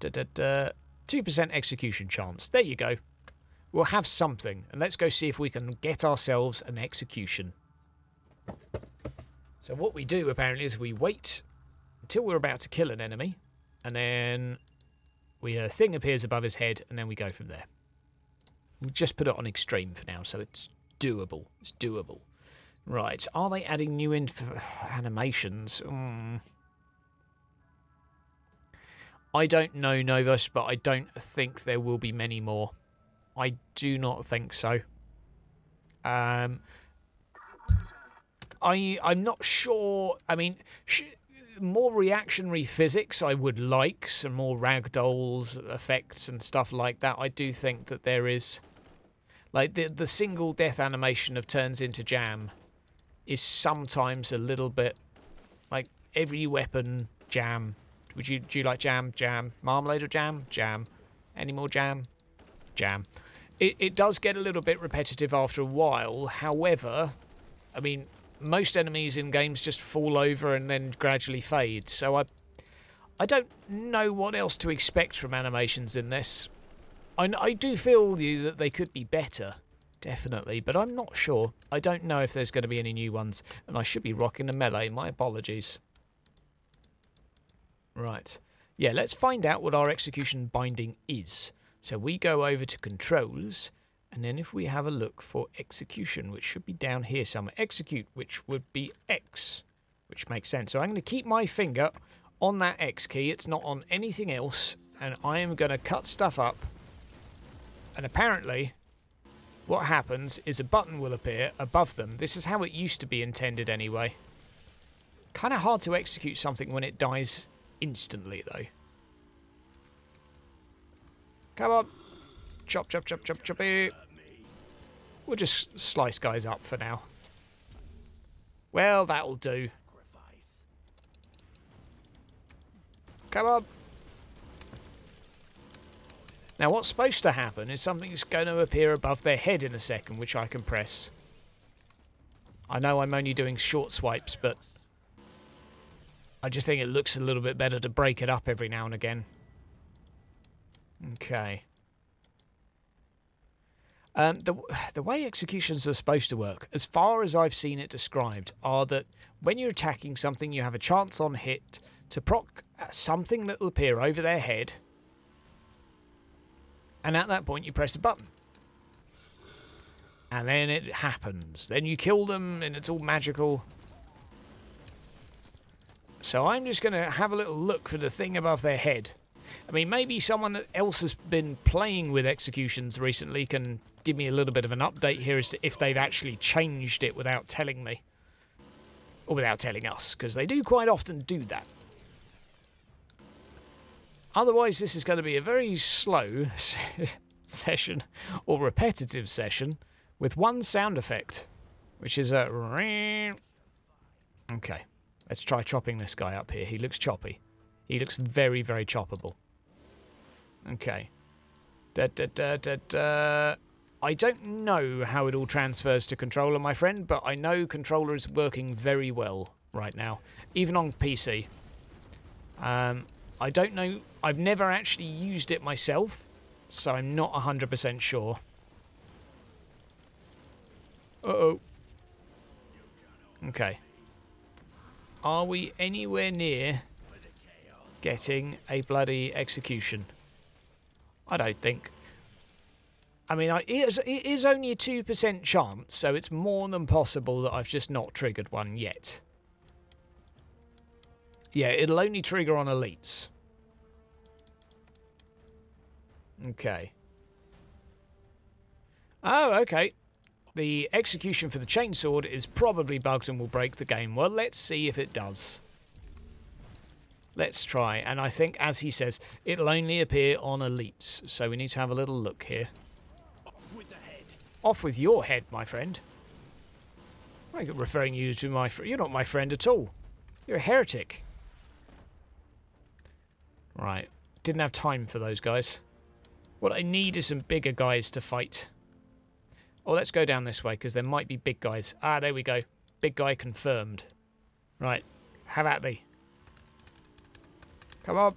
2% execution chance, there you go. We'll have something, and let's go see if we can get ourselves an execution. So what we do, apparently, is we wait until we're about to kill an enemy, and then a thing appears above his head, and then we go from there. We'll just put it on extreme for now, so it's doable. It's doable. Right, are they adding new animations? I don't know, Novus, but I don't think there will be many more. I do not think so. I'm not sure. I mean, more reactionary physics I would like. Some more ragdolls effects and stuff like that. I do think that there is. Like, the single death animation of turns into jam is sometimes a little bit... Like, every weapon, jam. Do you like jam? Jam. Marmalade or jam? Jam. Any more jam? Jam. It does get a little bit repetitive after a while. However, I mean, most enemies in games just fall over and then gradually fade. So I don't know what else to expect from animations in this. I do feel that they could be better, definitely, but I'm not sure. I don't know if there's going to be any new ones, and I should be rocking the melee. My apologies. Right. Yeah, let's find out what our execution binding is. So we go over to controls, and then if we have a look for execution, which should be down here somewhere, execute, which would be X, which makes sense. So I'm going to keep my finger on that X key. It's not on anything else, and I am going to cut stuff up. And apparently, what happens is a button will appear above them. This is how it used to be intended anyway. Kind of hard to execute something when it dies instantly, though. Come on. Chop, chop, chop, chop, choppy. We'll just slice guys up for now. Well, that'll do. Come on. Now, what's supposed to happen is something's going to appear above their head in a second, which I can press. I know I'm only doing short swipes, but I just think it looks a little bit better to break it up every now and again. Okay. The way executions are supposed to work, as far as I've seen it described, are that when you're attacking something, you have a chance on hit to proc something that will appear over their head, and at that point you press a button. And then it happens. Then you kill them, and it's all magical. So I'm just going to have a little look for the thing above their head. I mean, maybe someone else has been playing with executions recently can give me a little bit of an update here as to if they've actually changed it without telling me. Or without telling us, because they do quite often do that. Otherwise, this is going to be a very slow session, or repetitive session, with one sound effect, which is a... Okay, let's try chopping this guy up here. He looks choppy. He looks very, very choppable. Okay. I don't know how it all transfers to controller, my friend, but I know controller is working very well right now, even on PC. I don't know. I've never actually used it myself, so I'm not 100% sure. Uh-oh. Okay. Are we anywhere near getting a bloody execution? I don't think. I mean, it is only a 2% chance, so it's more than possible that I've just not triggered one yet. Yeah, it'll only trigger on elites. Okay. Oh, okay. The execution for the chainsword is probably bugged and will break the game. Well, let's see if it does. Let's try. And I think, as he says, it'll only appear on elites. So we need to have a little look here. Off with the head. Off with your head, my friend. I'm referring you to my friend. You're not my friend at all. You're a heretic. Right. Didn't have time for those guys. What I need is some bigger guys to fight. Oh, let's go down this way, because there might be big guys. Ah, there we go. Big guy confirmed. Right. Have at thee. Come on.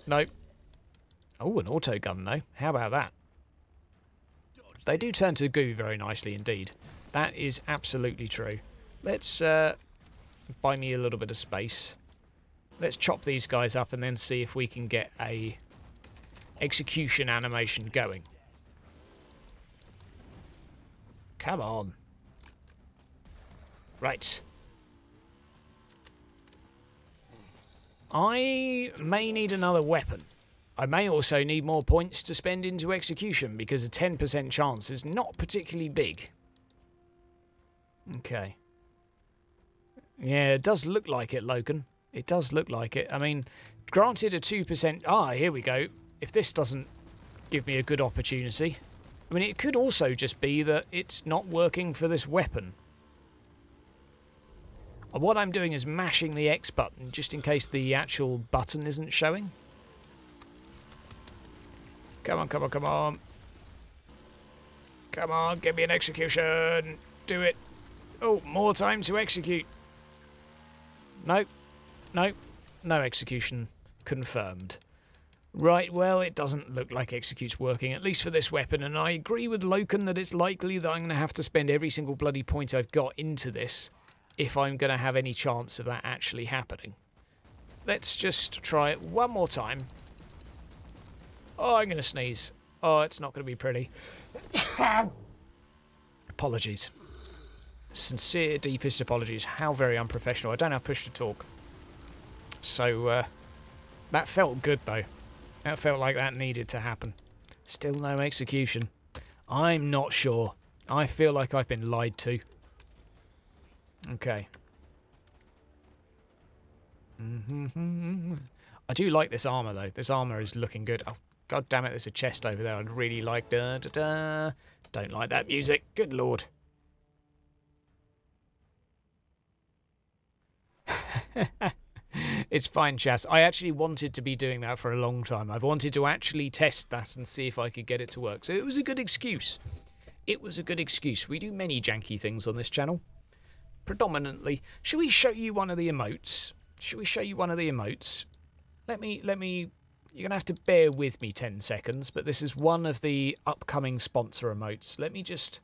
Nope. Oh, an auto gun, though. How about that? They do turn to goo very nicely indeed. That is absolutely true. Let's buy me a little bit of space. Let's chop these guys up and then see if we can get a execution animation going. Come on. Right. I may need another weapon. I may also need more points to spend into execution because a 10% chance is not particularly big. Okay. Yeah, it does look like it, Logan. It does look like it. I mean, granted a 2%... Ah, here we go. If this doesn't give me a good opportunity... I mean, it could also just be that it's not working for this weapon. What I'm doing is mashing the X button, just in case the actual button isn't showing. Come on, come on, come on. Come on, give me an execution. Do it. Oh, more time to execute. Nope. Nope. No execution confirmed. Right, well, it doesn't look like execute's working, at least for this weapon, and I agree with Loken that it's likely that I'm going to have to spend every single bloody point I've got into this if I'm going to have any chance of that actually happening. Let's just try it one more time. Oh, I'm going to sneeze. Oh, it's not going to be pretty. Apologies. Sincere, deepest apologies. How very unprofessional. I don't have push to talk. So, that felt good, though. That felt like that needed to happen. Still no execution. I'm not sure. I feel like I've been lied to. Okay. I do like this armour, though. This armour is looking good. Oh, god damn it, there's a chest over there. I'd really like... Da-da-da. Don't like that music. Good lord. It's fine, Chas. I actually wanted to be doing that for a long time. I've wanted to actually test that and see if I could get it to work. So it was a good excuse. It was a good excuse. We do many janky things on this channel. Predominantly. Should we show you one of the emotes? Should we show you one of the emotes? Let me... You're going to have to bear with me 10 seconds, but this is one of the upcoming sponsor emotes. Let me just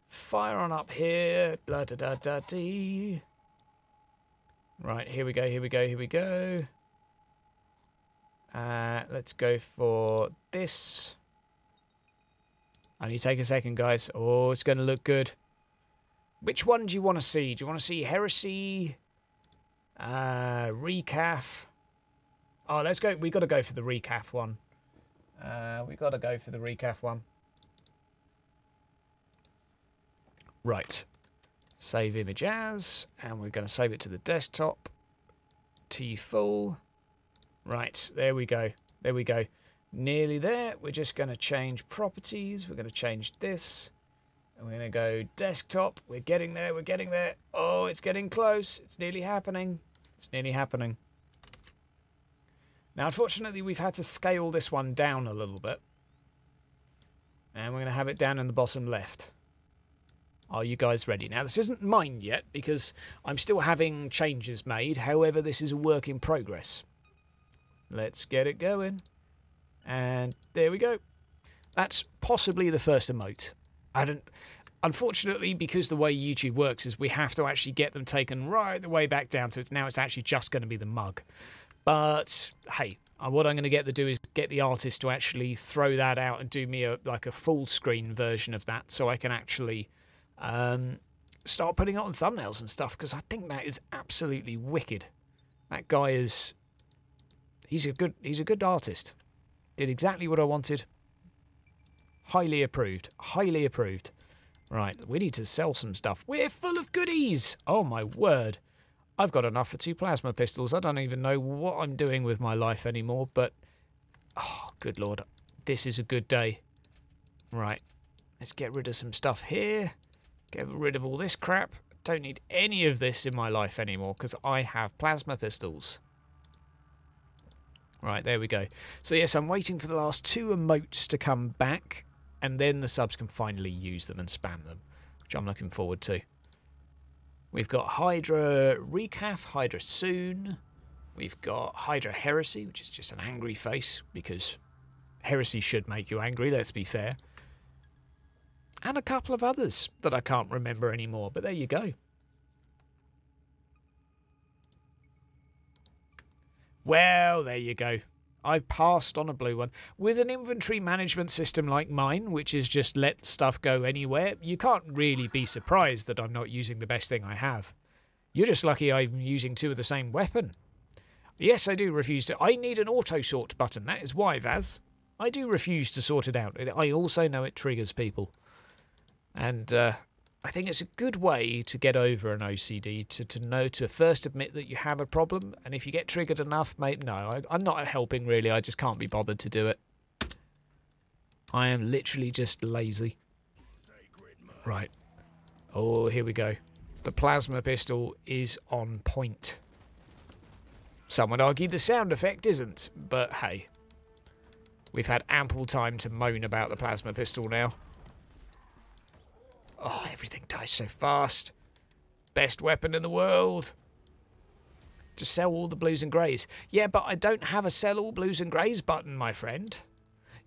fire on up here. Blah, da, da, da, dee. Right, here we go, here we go, here we go. Let's go for this. Only take a second, guys. Oh, it's going to look good. Which one do you want to see? Do you want to see Heresy? Recaf? Oh, let's go. We got to go for the Recaf one. We got to go for the Recaf one. Right. Save image as, and we're going to save it to the desktop. T full. Right, there we go. There we go. Nearly there. We're just going to change properties. We're going to change this. And we're going to go desktop. We're getting there. We're getting there. Oh, it's getting close. It's nearly happening. It's nearly happening. Now, unfortunately, we've had to scale this one down a little bit. And we're going to have it down in the bottom left. Are you guys ready? Now, this isn't mine yet because I'm still having changes made. However, this is a work in progress. Let's get it going. And there we go. That's possibly the first emote. Unfortunately, because the way YouTube works is we have to actually get them taken right the way back down to it. Now it's actually just going to be the mug. But hey, what I'm going to get to do is get the artist to actually throw that out and do me like a full screen version of that, so I can actually start putting it on thumbnails and stuff. Because I think that is absolutely wicked. That guy is he's a good artist. Did exactly what I wanted. Highly approved. Highly approved. Right, we need to sell some stuff. We're full of goodies. Oh my word. I've got enough for 2 plasma pistols. I don't even know what I'm doing with my life anymore, but oh, good lord. This is a good day. Right, let's get rid of some stuff here. Get rid of all this crap. Don't need any of this in my life anymore because I have plasma pistols. Right, there we go. So yes, I'm waiting for the last 2 emotes to come back, and then the subs can finally use them and spam them, which I'm looking forward to. We've got Hydra Recaf, Hydra Soon. We've got Hydra Heresy, which is just an angry face, because heresy should make you angry, let's be fair. And a couple of others that I can't remember anymore, but there you go. Well, there you go. I passed on a blue one. With an inventory management system like mine, which is just let stuff go anywhere, you can't really be surprised that I'm not using the best thing I have. You're just lucky I'm using 2 of the same weapon. Yes, I do refuse to... I need an auto-sort button. That is why, Vaz. I do refuse to sort it out. I also know it triggers people. And I think it's a good way to get over an OCD, to know to first admit that you have a problem, and if you get triggered enough, mate, no, I'm not helping really, I just can't be bothered to do it. I am literally just lazy. Right. Oh, here we go. The plasma pistol is on point. Some would argue the sound effect isn't, but hey. We've had ample time to moan about the plasma pistol now. Oh, everything dies so fast. Best weapon in the world. Just sell all the blues and greys. Yeah, but I don't have a sell all blues and greys button, my friend.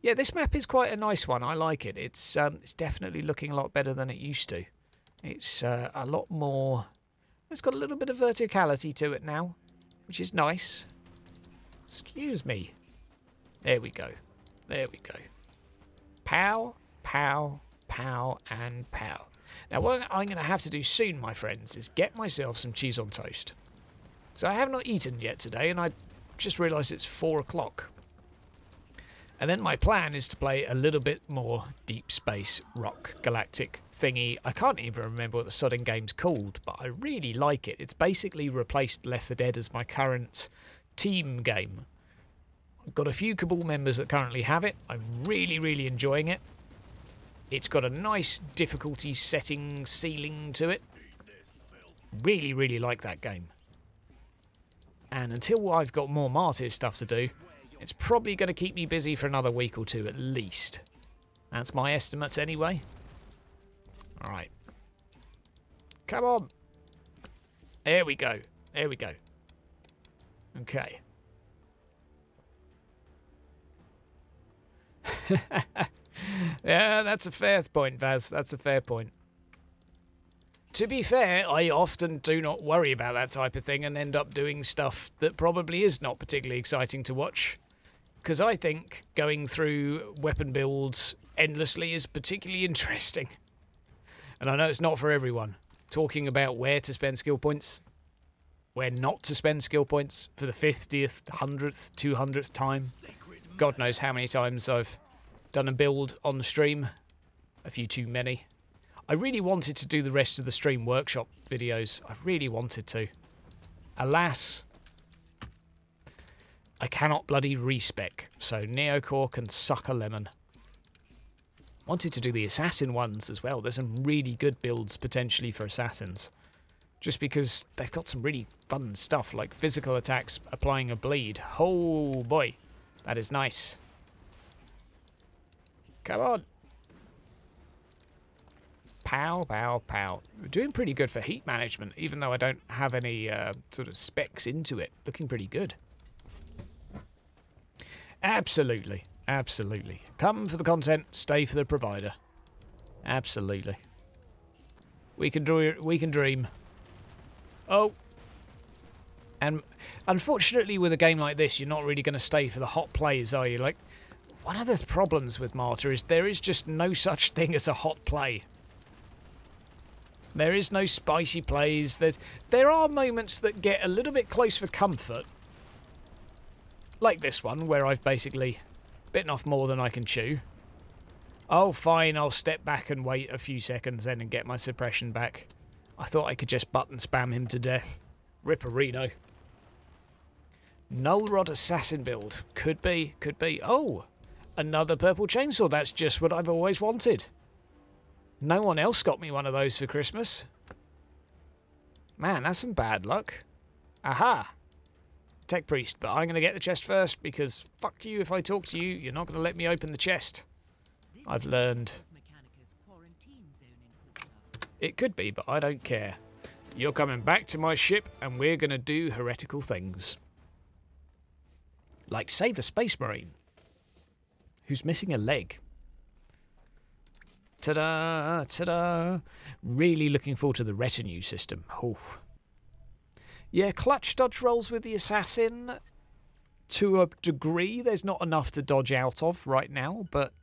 Yeah, this map is quite a nice one. I like it. It's definitely looking a lot better than it used to. It's a lot more... It's got a little bit of verticality to it now, which is nice. Excuse me. There we go. There we go. Pow, pow, pow and pow. Now what I'm going to have to do soon, my friends, is get myself some cheese on toast. So I have not eaten yet today, and I just realised it's 4 o'clock. And then my plan is to play a little bit more Deep Space Rock Galactic thingy. I can't even remember what the sodding game's called, but I really like it. It's basically replaced Left 4 Dead as my current team game. I've got a few Cabal members that currently have it. I'm really, really enjoying it. It's got a nice difficulty setting ceiling to it. Really, really like that game. And until I've got more Martyr stuff to do, it's probably going to keep me busy for another week or 2 at least. That's my estimates anyway. Alright. Come on. There we go. There we go. Okay. Yeah, that's a fair point, Vaz. That's a fair point. To be fair, I often do not worry about that type of thing and end up doing stuff that probably is not particularly exciting to watch. Because I think going through weapon builds endlessly is particularly interesting. And I know it's not for everyone. Talking about where to spend skill points, where not to spend skill points for the 50th, 100th, 200th time. God knows how many times I've done a build on the stream. A few too many. I really wanted to do the rest of the stream workshop videos. I really wanted to. Alas, I cannot bloody respec, so Neocore can suck a lemon. Wanted to do the assassin ones as well. There's some really good builds potentially for assassins. Just because they've got some really fun stuff, like physical attacks applying a bleed. Oh boy, that is nice. Come on. Pow, pow, pow. We're doing pretty good for heat management, even though I don't have any sort of specs into it. Looking pretty good. Absolutely. Absolutely. Come for the content, stay for the provider. Absolutely. We can dream. Oh. And unfortunately with a game like this, you're not really going to stay for the hot plays, are you? Like, one of the problems with Martyr is there is just no such thing as a hot play. There is no spicy plays. There are moments that get a little bit close for comfort. Like this one, where I've basically bitten off more than I can chew. Oh, fine, I'll step back and wait a few seconds then and get my suppression back. I thought I could just button spam him to death. Ripperino. Null Rod Assassin build. Could be, could be. Oh, another purple chainsaw. That's just what I've always wanted. No one else got me one of those for Christmas. Man, that's some bad luck. Aha. Tech Priest, but I'm going to get the chest first because fuck you if I talk to you. You're not going to let me open the chest. I've learned. It could be, but I don't care. You're coming back to my ship and we're going to do heretical things. Like save a Space Marine who's missing a leg. Ta-da! Ta-da! Really looking forward to the retinue system. Oh. Yeah, clutch dodge rolls with the assassin to a degree. There's not enough to dodge out of right now, but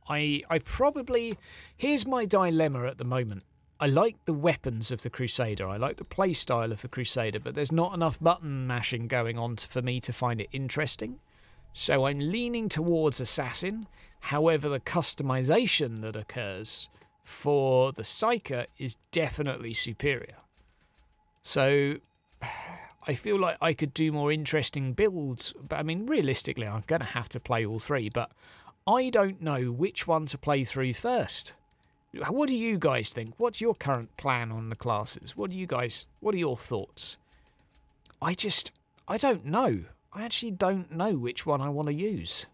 I probably... Here's my dilemma at the moment. I like the weapons of the Crusader. I like the playstyle of the Crusader, but there's not enough button mashing going on for me to find it interesting. So I'm leaning towards assassin. However, the customization that occurs for the Psyker is definitely superior. So I feel like I could do more interesting builds. But I mean, realistically, I'm going to have to play all three. But I don't know which one to play through first. What do you guys think? What's your current plan on the classes? What are your thoughts? I don't know. I actually don't know which one I want to use.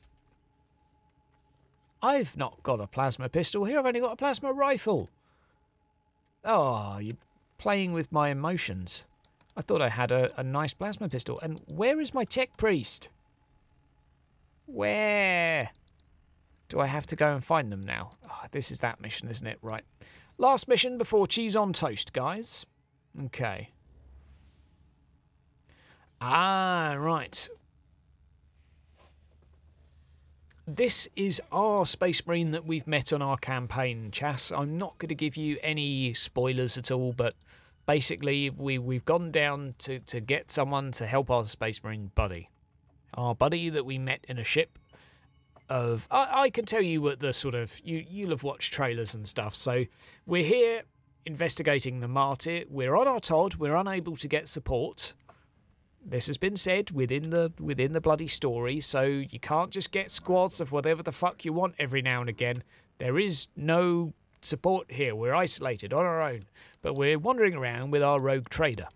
I've not got a plasma pistol here. I've only got a plasma rifle. Oh, you're playing with my emotions. I thought I had a nice plasma pistol. And where is my Tech Priest? Where? Do I have to go and find them now? Oh, this is that mission, isn't it? Right. Last mission before cheese on toast, guys. Okay. Ah, right. This is our Space Marine that we've met on our campaign, Chas. I'm not going to give you any spoilers at all, but basically we've gone down to get someone to help our Space Marine buddy. Our buddy that we met in a ship of... I can tell you what the sort of... You'll have watched trailers and stuff, so we're here investigating the Martyr. We're on our Todd. We're unable to get support. This has been said within the bloody story, so you can't just get squads of whatever the fuck you want every now and again. There is no support here. We're isolated on our own, but we're wandering around with our rogue trader.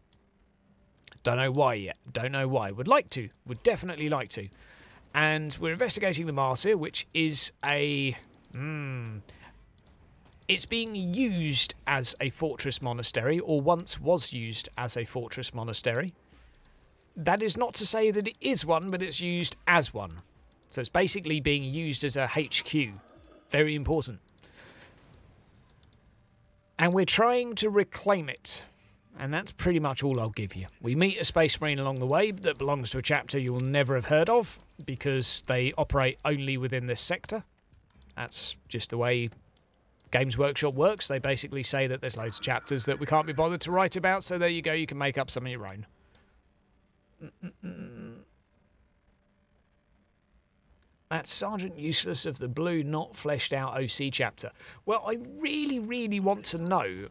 Don't know why yet. Don't know why. Would like to. Would definitely like to. And we're investigating the Martyr, which is a... It's being used as a fortress monastery, or once was used as a fortress monastery. That is not to say that it is one, but it's used as one. So it's basically being used as a HQ. Very important. And we're trying to reclaim it. And that's pretty much all I'll give you. We meet a Space Marine along the way that belongs to a chapter you'll never have heard of, because they operate only within this sector. That's just the way Games Workshop works. They basically say that there's loads of chapters that we can't be bothered to write about, so there you go, you can make up some of your own. That's Sergeant Useless of the Blue Not Fleshed Out OC chapter. Well, I really, really want to know,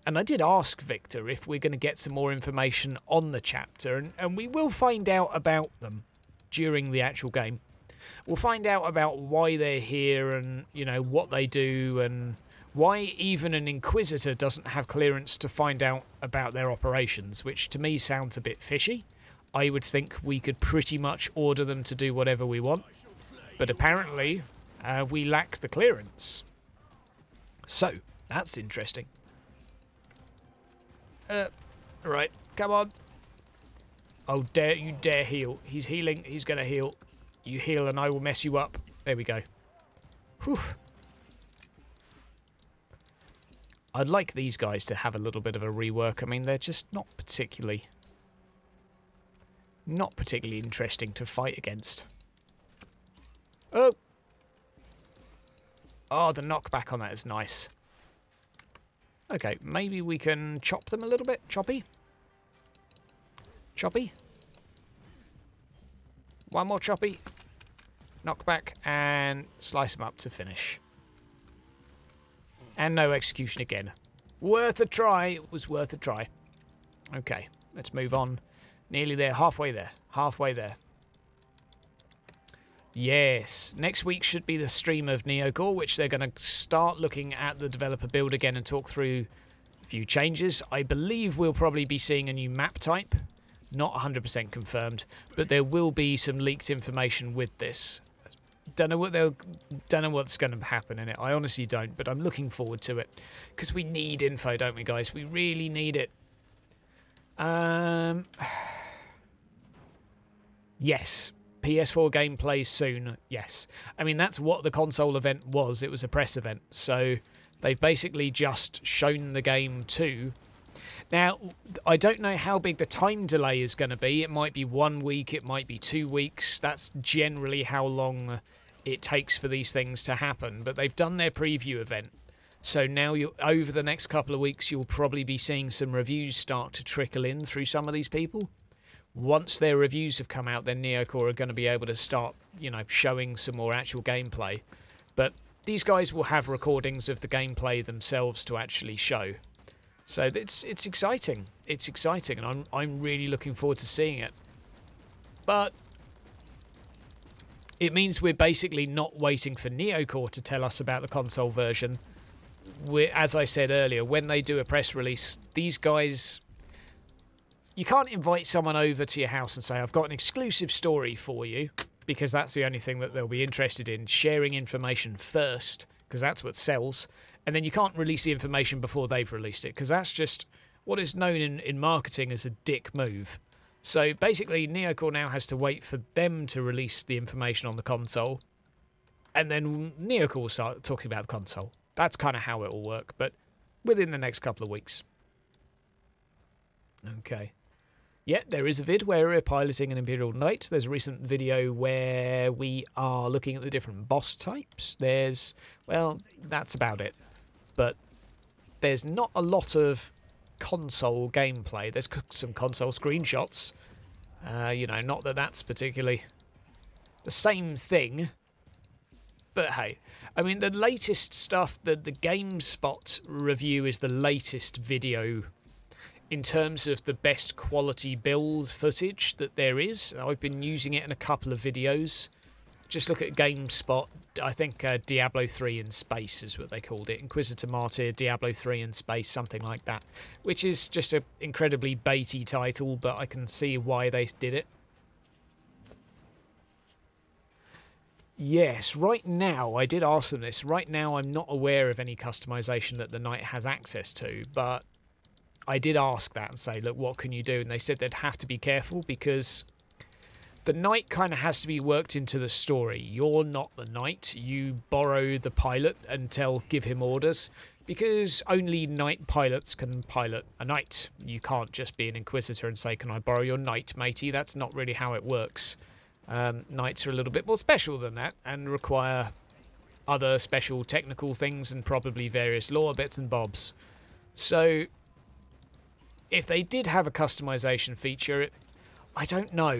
and I did ask Victor if we're going to get some more information on the chapter, and we will find out about them. during the actual game. We'll find out about why they're here and, you know, what they do and why even an Inquisitor doesn't have clearance to find out about their operations, which to me sounds a bit fishy. I would think we could pretty much order them to do whatever we want, but apparently we lack the clearance. So, that's interesting. Right, come on. Oh, you dare heal. He's healing, he's going to heal. You heal and I will mess you up. There we go. Whew. I'd like these guys to have a little bit of a rework. I mean, they're just not particularly interesting to fight against. Oh! Oh, the knockback on that is nice. Okay, maybe we can chop them a little bit. Choppy? Choppy? One more choppy. Knockback and slice them up to finish. And no execution again. Worth a try. It was worth a try. Okay, let's move on. Nearly there. Halfway there. Halfway there. Yes. Next week should be the stream of Neocore, which they're going to start looking at the developer build again and talk through a few changes. I believe we'll probably be seeing a new map type. Not 100% confirmed, but there will be some leaked information with this. Don't know what's going to happen in it. I honestly don't, but I'm looking forward to it because we need info, don't we, guys? We really need it. Yes, PS4 gameplay soon. Yes, I mean that's what the console event was. It was a press event, so they've basically just shown the game too. Now, I don't know how big the time delay is going to be. It might be 1 week, it might be 2 weeks. That's generally how long it takes for these things to happen. But they've done their preview event. So now, over the next couple of weeks, you'll probably be seeing some reviews start to trickle in through some of these people. Once their reviews have come out, then Neocore are going to be able to start, you know, showing some more actual gameplay. But these guys will have recordings of the gameplay themselves to actually show. So it's exciting. It's exciting, and I'm really looking forward to seeing it. But it means we're basically not waiting for Neocore to tell us about the console version. As I said earlier, when they do a press release, these guys, you can't invite someone over to your house and say, I've got an exclusive story for you, because that's the only thing that they'll be interested in, sharing information first, because that's what sells. And then you can't release the information before they've released it, because that's just what is known in marketing as a dick move. So basically, Neocore now has to wait for them to release the information on the console, and then Neocore will start talking about the console. That's kind of how it will work, but within the next couple of weeks. Okay. Yeah, there is a vid where we're piloting an Imperial Knight. There's a recent video where we are looking at the different boss types. Well, that's about it. But there's not a lot of console gameplay. There's some console screenshots. You know, not that that's particularly the same thing. But hey, I mean, the latest stuff, the GameSpot review is the latest video in terms of the best quality build footage that there is. I've been using it in a couple of videos. Just look at GameSpot. I think Diablo 3 in space is what they called it. Inquisitor Martyr, Diablo 3 in space, something like that. Which is just an incredibly baity title, but I can see why they did it. Yes, right now, I did ask them this. Right now, I'm not aware of any customization that the Knight has access to, but I did ask that and say, look, what can you do? And they said they'd have to be careful because the Knight kind of has to be worked into the story. You're not the Knight. You borrow the pilot and give him orders, because only Knight pilots can pilot a Knight. You can't just be an Inquisitor and say, can I borrow your Knight, matey? That's not really how it works. Knights are a little bit more special than that and require other special technical things and probably various lore bits and bobs. So if they did have a customization feature, I don't know.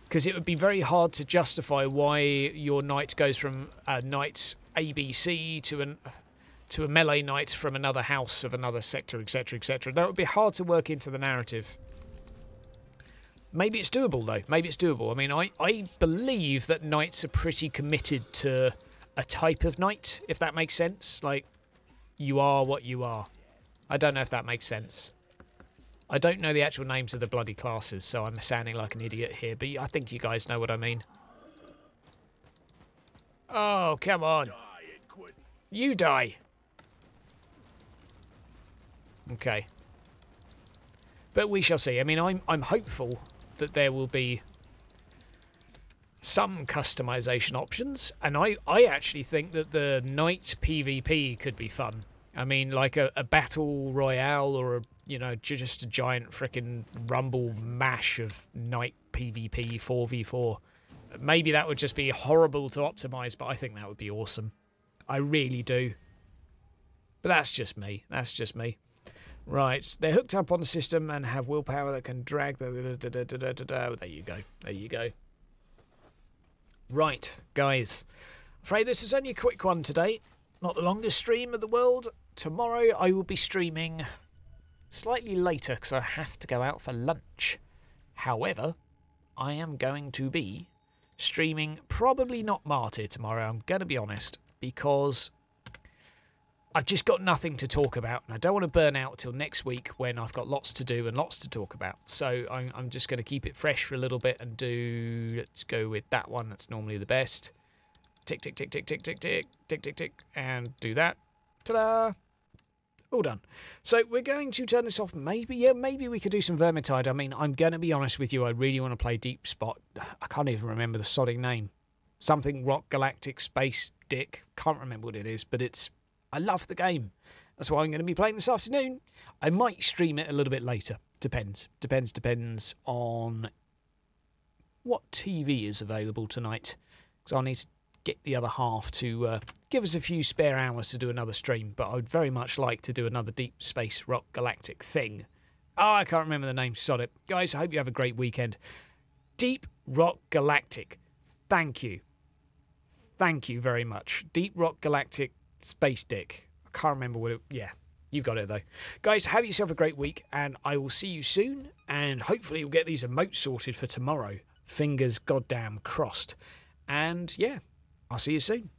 Because it would be very hard to justify why your Knight goes from a Knight ABC to a melee Knight from another house of another sector, etc., etc. That would be hard to work into the narrative. Maybe it's doable, though. Maybe it's doable. I mean, I believe that knights are pretty committed to a type of knight, if that makes sense. Like, you are what you are. I don't know if that makes sense. I don't know the actual names of the bloody classes, so I'm sounding like an idiot here, but I think you guys know what I mean. Oh, come on. You die. Okay. But we shall see. I mean, I'm hopeful that there will be some customization options, and I actually think that the knight PvP could be fun. I mean, like a battle royale or just a giant frickin' rumble mash of knight PvP 4v4. Maybe that would just be horrible to optimize, but I think that would be awesome. I really do. But that's just me. That's just me. Right, they're hooked up on the system and have willpower that can drag the... There you go. There you go. Right, guys. Afraid this is only a quick one today. Not the longest stream of the world. Tomorrow I will be streaming slightly later because I have to go out for lunch. However, I am going to be streaming probably not Martyr tomorrow, I'm going to be honest, because I've just got nothing to talk about and I don't want to burn out till next week when I've got lots to do and lots to talk about. So I'm just going to keep it fresh for a little bit and do, let's go with that one, that's normally the best. Tick, tick, tick, tick, tick, tick, tick, tick, tick, tick, and do that. Ta-da! All done. So we're going to turn this off. Maybe we could do some Vermintide. I mean, I'm going to be honest with you. I really want to play Deep Spot. I can't even remember the sodding name. Something Rock Galactic Space Dick. Can't remember what it is, but I love the game. That's why I'm going to be playing this afternoon. I might stream it a little bit later. Depends. Depends on what TV is available tonight. Because I'll need to get the other half to give us a few spare hours to do another stream, but I would very much like to do another Deep Space Rock Galactic thing. Oh, I can't remember the name, sod it. Guys, I hope you have a great weekend. Deep Rock Galactic. Thank you. Thank you very much. Deep Rock Galactic Space Dick. I can't remember what it... Yeah, you've got it though. Guys, have yourself a great week, and I will see you soon, and hopefully you'll get these emotes sorted for tomorrow. Fingers goddamn crossed. And yeah, I'll see you soon.